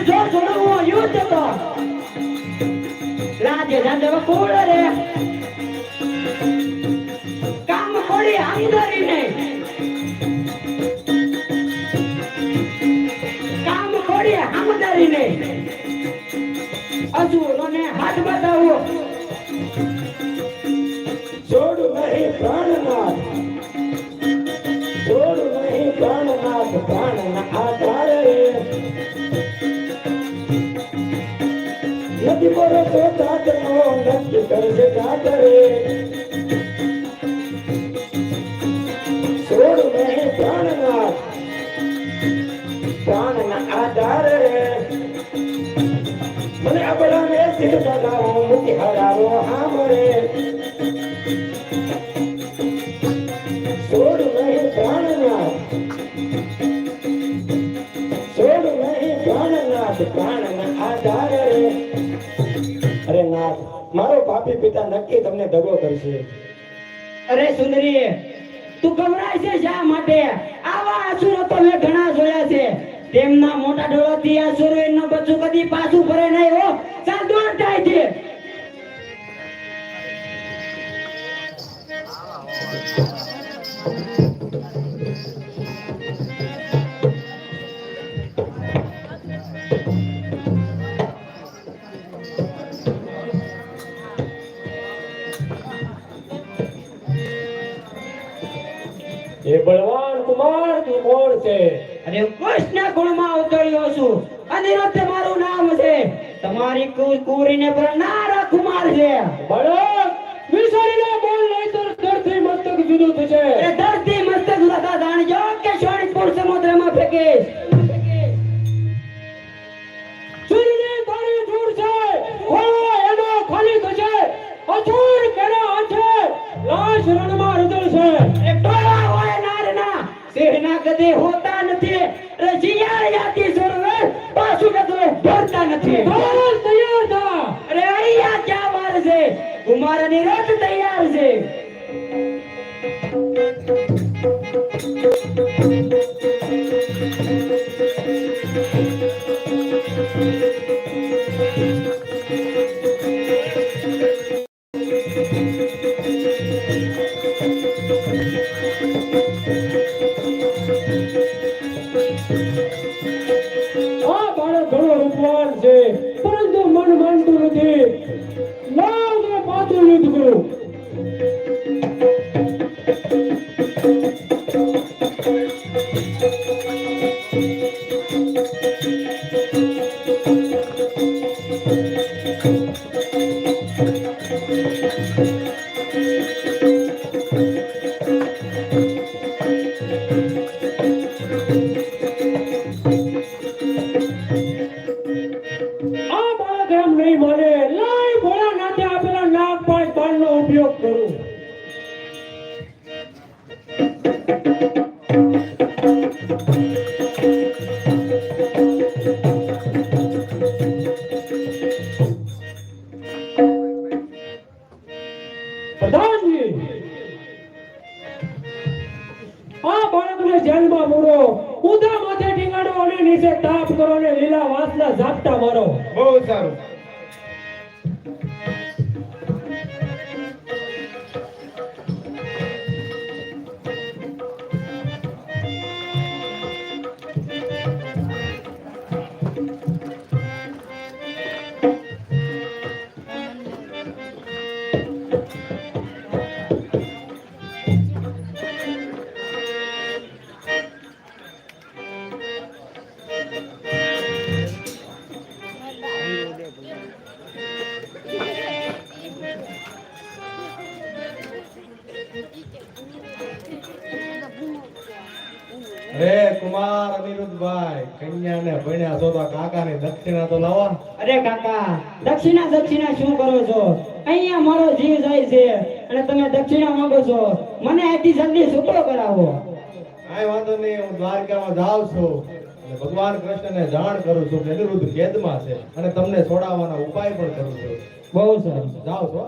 જો છોડવું યુદ્ધ કર. રાજે જાદવ કુળ રે, કામ કોડી આંદરી નહીં, કામ કોડી આંદરી નહીં. અસુરોને હાથ બતાવો. છોડ નહીં પ્રાણનાથ, છોડ નહીં પ્રાણનાથ, પ્રાણના આધારે નથી બોલો તો તાતનો નક્કી કરશે તાતરે. છોડ નહીં પ્રાણનાથ, પ્રાણના આધારે મને અબળાને સિર લગાવો, મુખી હરાવો હામરે. છોડ નહીં પ્રાણનાથ, છોડ નહીં પ્રાણનાથ, પ્રાણના આધારે. અરે નાથ, મારો પાપી પિતા નક્કી તમને દગો કરશે. અરે સુંદરી, તું ગભરાય છે શા માટે? આવા અસુરો તો મેં ઘણા જોયા છે. તેમના મોટા ડોળાથી અસુરો એનું બચ્ચું કદી પાછું ફરે નહીં. હો ચાલ દોડ થાય છે. એ બળવાન કુમાર તું કોણ છે? અરે કૃષ્ણ કુળમાં ઉતર્યો છું. અનિરુદ્ધ મારું નામ છે. તમારી કુરીને પ્રનારા કુમાર છે. બળદ વિચારીને બોલ નહીં તો ધરતી મસ્તક જુદું થશે. એ ધરતી મસ્તક લગા જાણજો કે શોણિતપુર સમુદ્રમાં ફેંકીશ. સૂર્યની તારી દૂર છે, ખોળો એનો ખાલી થશે. અસુર કેરા હાથે લાશ રણમાં રદળશે. એ ટોળા હોય નારના, સિંહના ગદે હોતા નથી. અરે શિયાળ જાતિ સુરવીર પાછું ગદે ભરતા નથી. બોલ તૈયાર થા. અરે અહીંયા ક્યાં વાર છે? કુમારની રથ તૈયાર છે. આ બાળક ઘણો રૂપવાન છે, પરંતુ મન માનતું નથી. લાવ ને પાછું યુદ્ધ કરું. આ બાળક એમ નહીં માને. લાય ભોળાનાથે આપેલા નાગપાશ બાણનો ઉપયોગ કરું. પ્રધાનજી, આ બાળકને જેલમાં મૂકો. ઊંધા માથે ટીંગાડો અને નીચે તાપ કરો અને લીલા વાસના ઝાપટા મારો. બહુ સારું. કન્યાને ભણ્યા છો તો કાકાની દક્ષિણા તો લાવો. અરે કાકા, દક્ષિણા શું કરો છો? અહીંયા મારો જીવ જાય છે અને તમે દક્ષિણા માંગો છો. મને આટલી જલ્દી છૂટો કરાવો. કાંઈ વાંધો નહીં, હું દ્વારકામાં જાઉં છું અને ભગવાન કૃષ્ણને જાણ કરું છું કે અનિરુદ્ધ કેદમાં છે અને તમને છોડાવવાના ઉપાય પણ કરું છું. બહુ સરસ. જાઓ છો.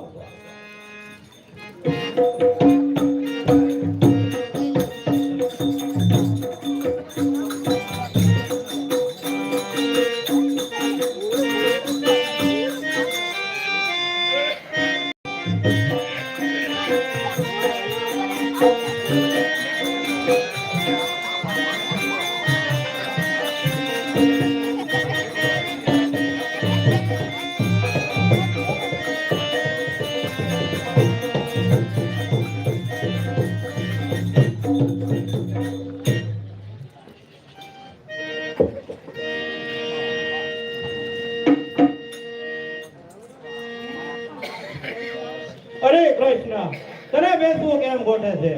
અરે કૃષ્ણ, તને બેસવું કેમ ગોઠે છે?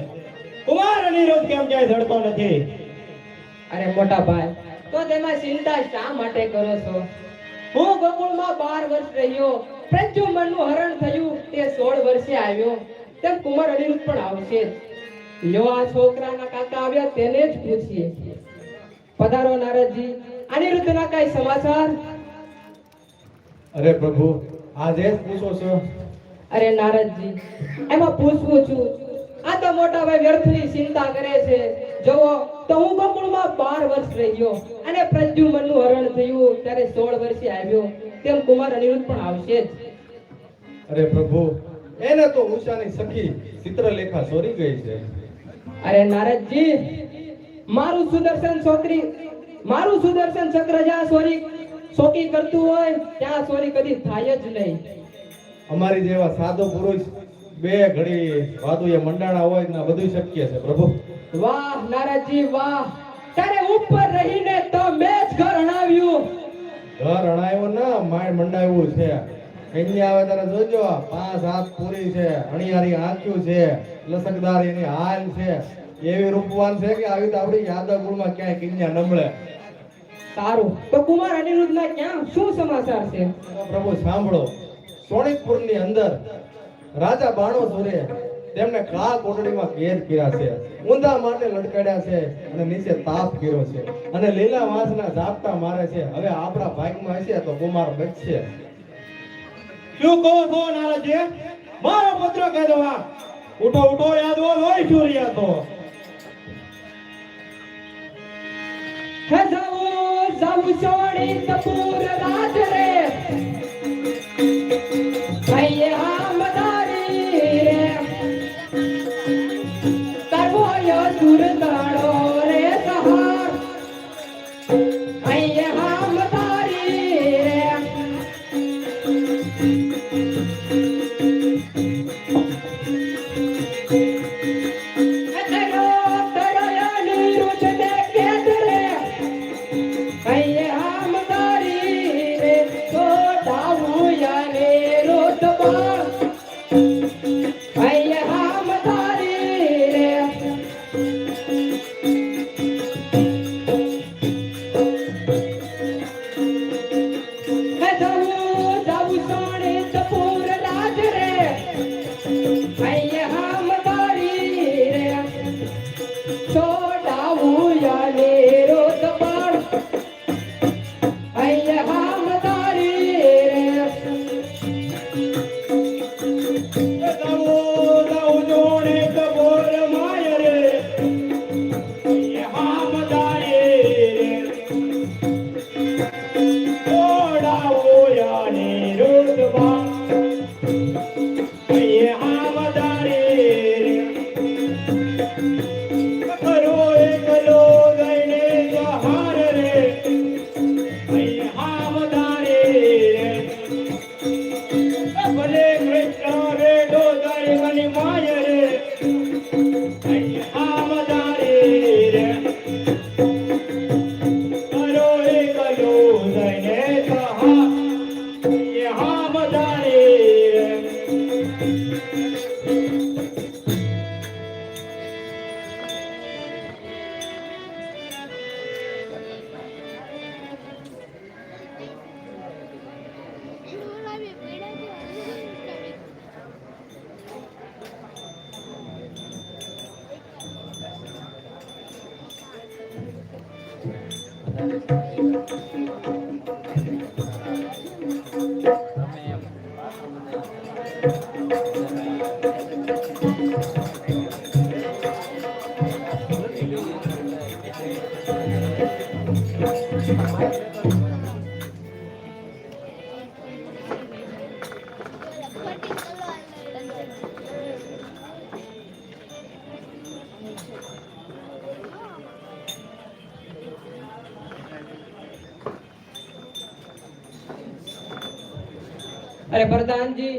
કુમાર અનિરુદ્ધ કેમ ક્યાંય ધડતો નથી? અરે મોટા ભાઈ, તો તેમાં ચિંતા શા માટે કરો છો? હું ગોકુળમાં 12 વર્ષ રહ્યો, પ્રદ્યુમ્નનું હરણ થયું તે 16 વર્ષે આવ્યો, તેમ કુમાર અનિરુદ્ધ પણ આવશે જ. લ્યો આ છોકરાના કાકા આવ્યા તેને જ પૂછીએ. પધારો નારદજી, અનિરુદ્ધના કઈ સમાચાર? અરે પ્રભુ, આજે જ પૂછો છો? અરે નારદજી, એમાં પૂછવું છું, આ તો મોટા ભાઈ વ્યર્થની ચિંતા કરે છે. જોવો તો હું ગોકુળમાં 12 વર્ષ રહ્યો અને પ્રદ્યુમ્નનું હરણ થયું ત્યારે 16 વર્ષે આવ્યો, તેમ કુમાર અનિરુદ્ધ પણ આવશે જ. અરે પ્રભુ, એને તો ઉષાની સખી ચિત્રલેખા ચોરી ગઈ છે. અરે નારદજી, મારું સુદર્શન ચક્ર જ્યાં ચોરી કરતું હોય ત્યાં ચોરી કદી થાય જ નહીં. અમારી જેવા સાધુ પુરુષ બે ઘડી વાદુએ મંડાણા હોય ને બધું શક્ય છે પ્રભુ. વાહ નારદજી વાહ, તારે ઉપર રહીને તો મેં જ ઘર હણાવ્યું. ઘર અણાયો ના માય મંડાવ્યું છે. કન્યા આવે તારે જોજો, 5 હાથ પૂરી છે, અણિયારી આંખ્યું છે, લસકદાર એની હાલ છે, એવી રૂપવાન છે કે આવી તો આપણી યાદવ કુળમાં ક્યાંય કન્યા ન મળે. સારું, તો કુમાર અનિરુદ્ધના ક્યાં શું સમાચાર છે? તો પ્રભુ સાંભળો, સોનિતપુરની અંદર રાજા બાણોસુરે તેમને કાળ કોટડીમાં કેદ કર્યા છે, ઊંધા માટે લટકાડ્યા છે અને નીચે તાપ કર્યો છે અને લીલા વાંસના ઝાપટા મારે છે. હવે આપણા ભાગમાં હશે તો કુમાર બચશે. શું કહો છો નારદજી? મારો પુત્ર કહી દવા. ઉઠો ઉઠો, યાદ હોય સૂર્યા તો. હે જાવું સોણી તપુર રાજ રે, હૈયે હામદારી રે, કરવો યો સુરદાળો રે સહાર, હૈયે હામદારી રે. અરે પ્રધાનજી,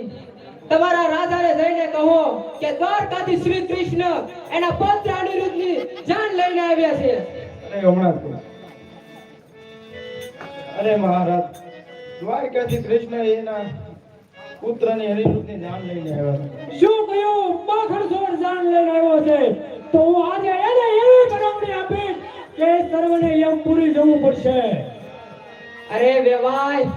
તમારા રાજાને જઈને કહો કે દ્વારકાથી શ્રી કૃષ્ણ એના પુત્ર અનિરુદ્ધની જાન લઈને આવ્યા છે. અરે હમણાં જ કહું. અરે મહારાજ, દ્વારકાથી કૃષ્ણ એના પુત્રની અનિરુદ્ધની જાન લઈને આવ્યા છે. શું કહ્યું? માખણ સોળ જાન લઈને આવ્યો છે. તો હું આજે એને એવી બનાવણી આપીશ કે સર્વને યમપુરી જવું પડશે. અરે વેવાય,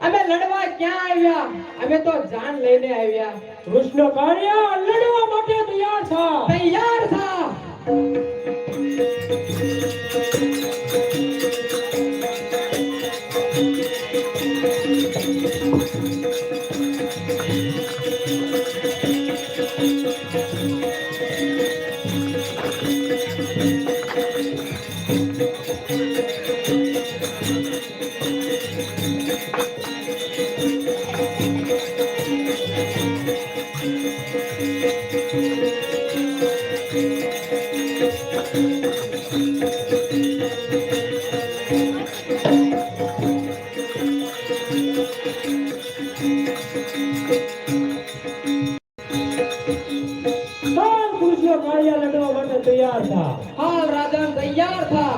અમે લડવા ક્યાં આવ્યા? અમે તો જાન લઈને આવ્યા. કૃષ્ણ કાર્ય લડવા માટે તૈયાર થા. તૈયાર થા. કૃષ્ણ કાર્ય લડવા માટે તૈયાર થા. હાલ રાજન તૈયાર થા.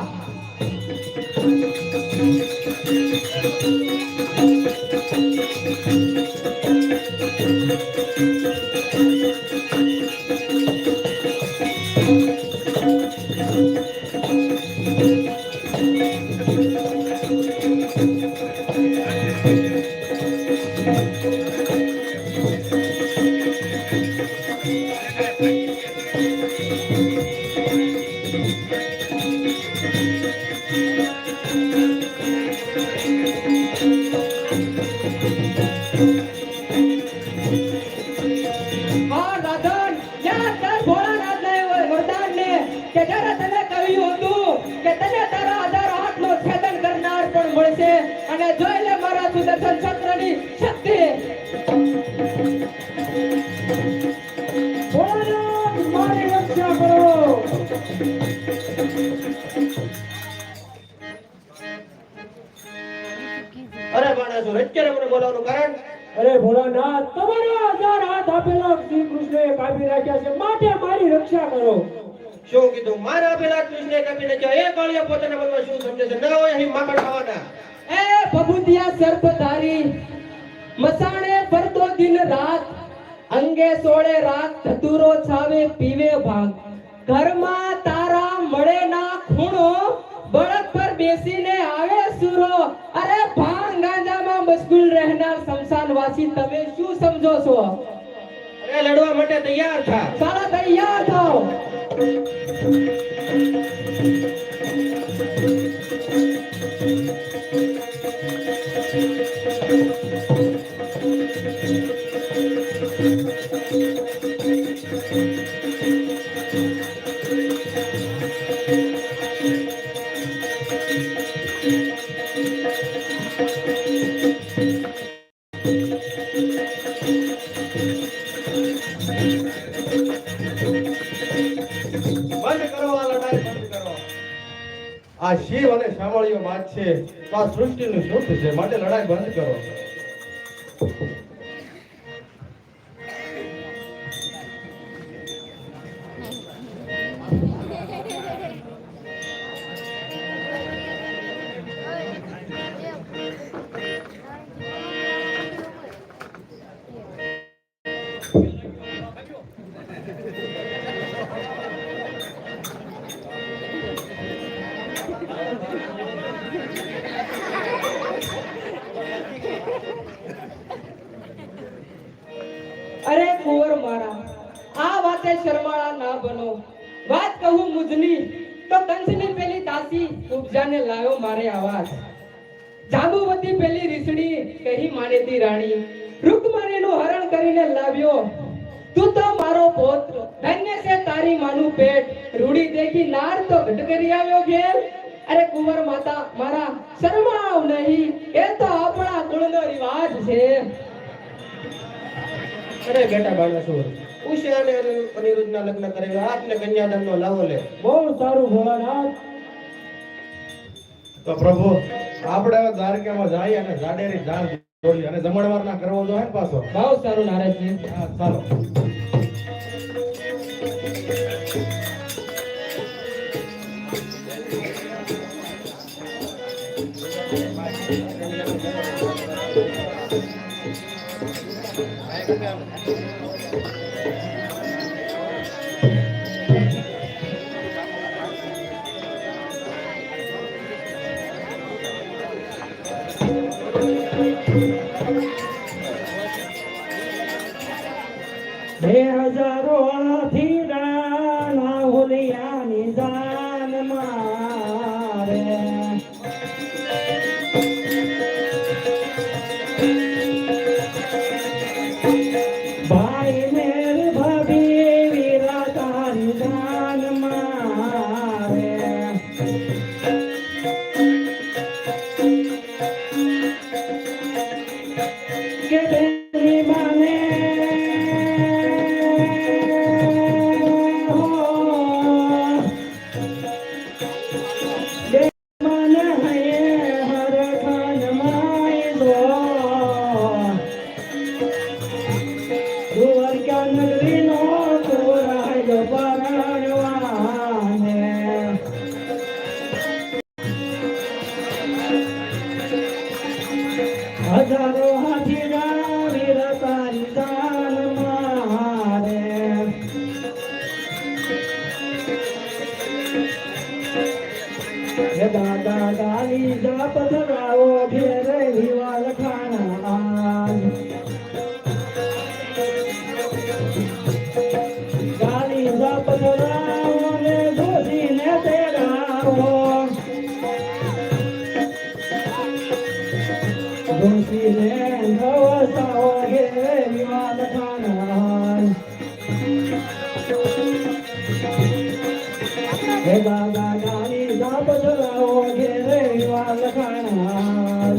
હા રાજન, યાદ કર ભોળાનાથને વરદાનને કે જ્યારે તને કહ્યું હતું કે તને તારા 1000 હાથનો છેદન કરનાર પણ મળશે, અને જોઈ લે મારા સુદર્શન ચક્રની શક્તિ. ભોળાનાથ, મારી રક્ષા કરો. અરે બાણાસુર, અત્યારે મને બોલાવવાનું કારણ? અરે ભોળાનાથ, તમારા 1000 હાથ આપેલા શ્રી કૃષ્ણએ કાપી નાખ્યા છે, માટે મારી રક્ષા કરો. શું કીધું? મારા પેલા કૃષ્ણે કાપીને છે. એ કાળિયા પોતાના મનમાં શું સમજે છે? ના હોય અહીં માકડ ખાવાના. એ ભભૂતિયા સર્પધારી, મસાણે ફરતો દિન રાત, અંગે સોળે રાત ધતુરો છાવે પીવે ભાગ, ઘરમાં તારા મળે ના ખૂણો, બળદ પર બેસીને આવે સુરો. અરે ભાંગ ગાંજામાં મશગુલ રહેનાર શમશાનવાસી, તમે શું સમજો છો? અરે લડવા માટે તૈયાર થા. સાલા તૈયાર થાઓ. બંધ કરો આ લડાઈ, બંધ કરો. આ શિવ અને શામળીઓ વાત છે તો આ સૃષ્ટિનું શુદ્ધ છે, માટે લડાઈ બંધ કરો. અરે કુંવર મારા, આ વાતે શરમાળા ના બનો. વાત કહું મુજની તો કંસની પેલી દાસી ઉપજાને લાવ્યો મારે આવાજ જાંબુવતી પેલી રીસડી કહી માનેતી રાણી રૂકમણીનું હરણ કરીને લાવ્યો તું તો મારો પુત્ર ધન્ય છે તારી માનું પેટ રૂડી દેખી નાર તો ઘટ કરી આવ્યો ઘેર અરે કુંવર માતા મારા શરમાવ નહીં એ તો આપણા કુળનો રિવાજ છે અરે બેટા બાણાસુર ઉષે અને અનિરુદ્ધના લગ્ન કરાવ્યા આપને કન્યાદાનનો લાવો લે. બહુ સારું ભોળાનાથ. તો પ્રભુ આપણે હવે દ્વારકામાં જઈએ અને જાડેરી દાન દોડીએ અને જમણવારના કરવો જોઈએ ને પાછો. બહુ સારું નારાજજી. હા ચાલો. બે હજારો થી રાણા હોલિયાની જાન મારે ભાઈ મેર ભાભી વીરા તારી જાન મારે કે તેરી માને હજારો હાથીરા વીર તારી જાન મારે હે દાદા ગાલી જાપ ધરાવો ઘેરે વિવાલ ખાના ગાલી જાપ ધરાવો ને દોધીને તેરાવો દોષીને નવસાઓ ઘેરે વિવાલ ખાના હે દાદા ગાલી જાપ ધરાવો ઘેરે વિવાલ ખાના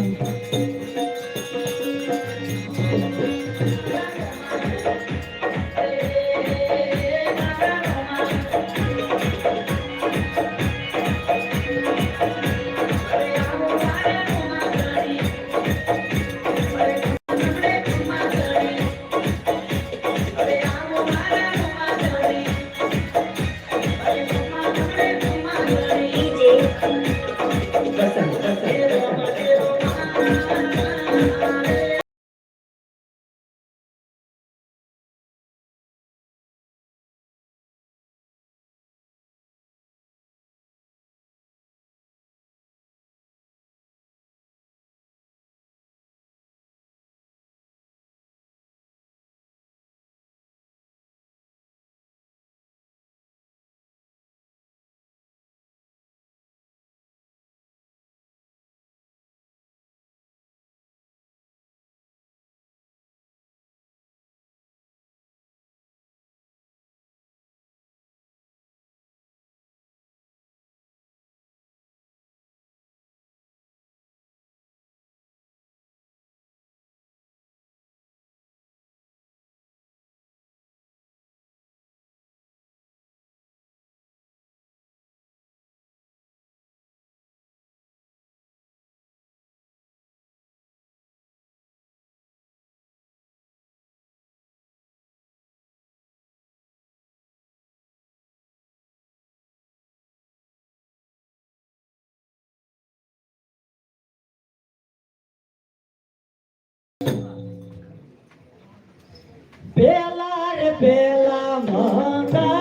પેલા રે પેલા મંગળિયા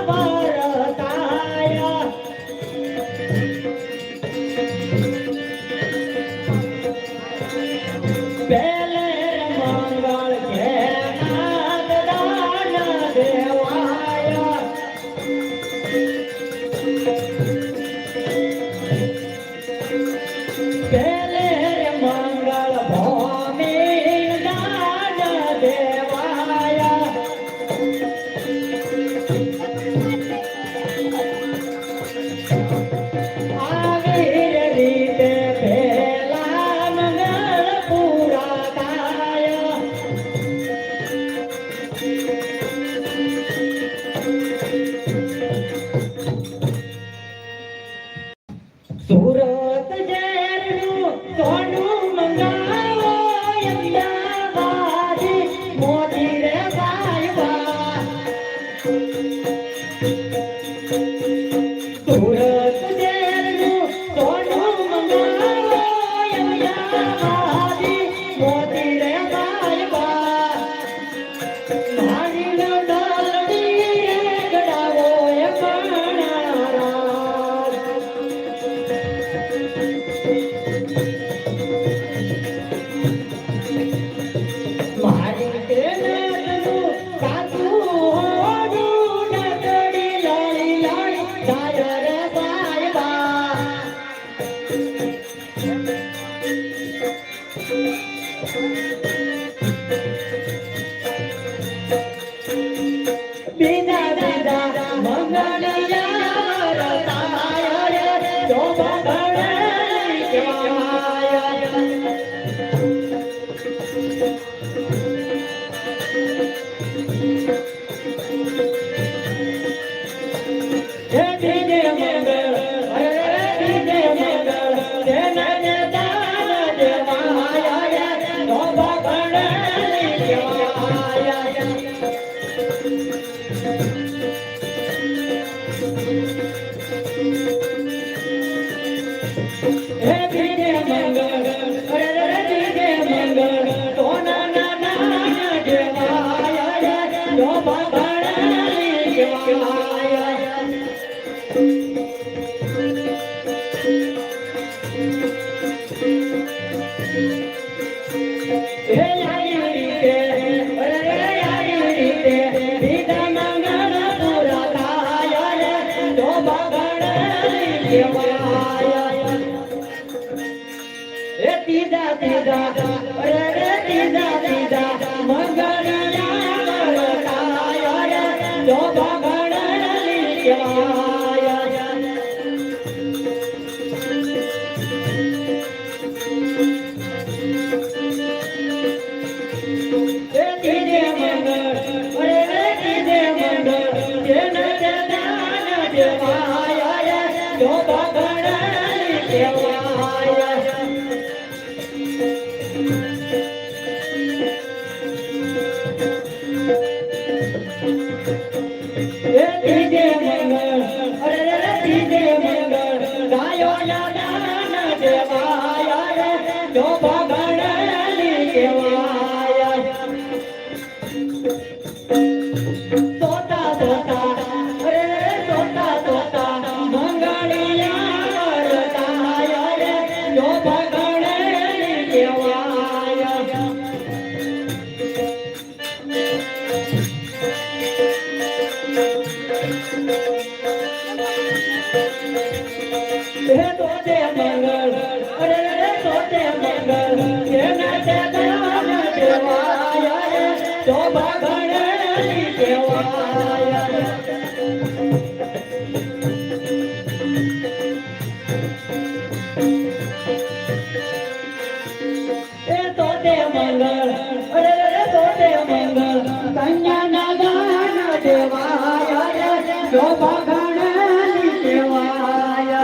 વરતાયા પેલે મંગળ કે નાદ દાન દેવાયા બીજા બીજા મંગળિયા રતાય રે જો ભગણે કેવાય હે દીજે મંગળ હે દીજે મંગળ દેને ને દાન દેવાય રે જો ભગણે કેવાય હે દીજે મંગળ હે દીજે મંગળ સોના ના ના દેવાય રે જો ભગણે કેવાય હે યારી કે અરે યારી કે દીદા મંગળ પૂરા થાય રે જો ભગણે કેવાય હે તીજા તીજા અરે તીજા તીજા મંગળિયા થાય રે જો ભગણે કેવાય હે દીજે મંગળ અરે દીજે મંગળ જેને તે દાન દેવાય રે જો ભગણે કેવાય હે દીજે મંગળ અરે દીજે મંગળ ગાયો ના દાન દેવાય રે જો ભગણે કેવાય તોતા તોતા અરે તોતા તોતા મંગળિયા રતાય રે જો ભગણે કેવાય હે તોતે મંગળ અરે તોતે મંગળ જેને તે દાન દેવાય રે જો ભગણે કેવાય એ તોતે મંગળ અરે તોતે મંગળ કન્યા ના દાન દેવાય રે જો ભગણે કેવાય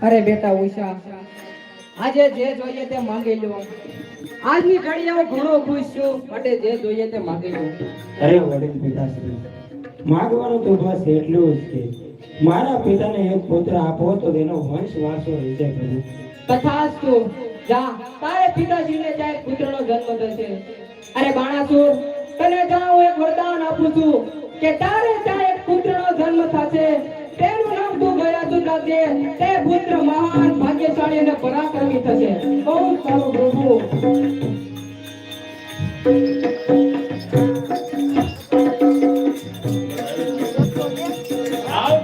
અરે બેટા ઉષા, આજે જે જોઈએ તે માંગી લો. આજની ઘડીએ હું ઘણો ખુશ છું, માટે જે જોઈએ તે માંગી લો. અરે વડીલ પિતાશ્રી, માગવાનું તો બસ એટલું જ છે. મારા પિતાને એક પુત્ર આપો તો તેનો વંશ વારસો રીતે કરું. તથાસ્તુ. જા, તારે પિતાજીને ત્યાં એક પુત્રનો જન્મ થશે. અરે બાણાસુર, તને જા હું એક વરદાન આપું છું કે તારે ત્યાં એક પુત્રનો જન્મ થશે. તેનું નામ તું ગયાસુર રાખજે. તે પુત્ર મહાન, ભાગ્યશાળી અને પરાક્રમી થશે. બહુ સારું પ્રભુ.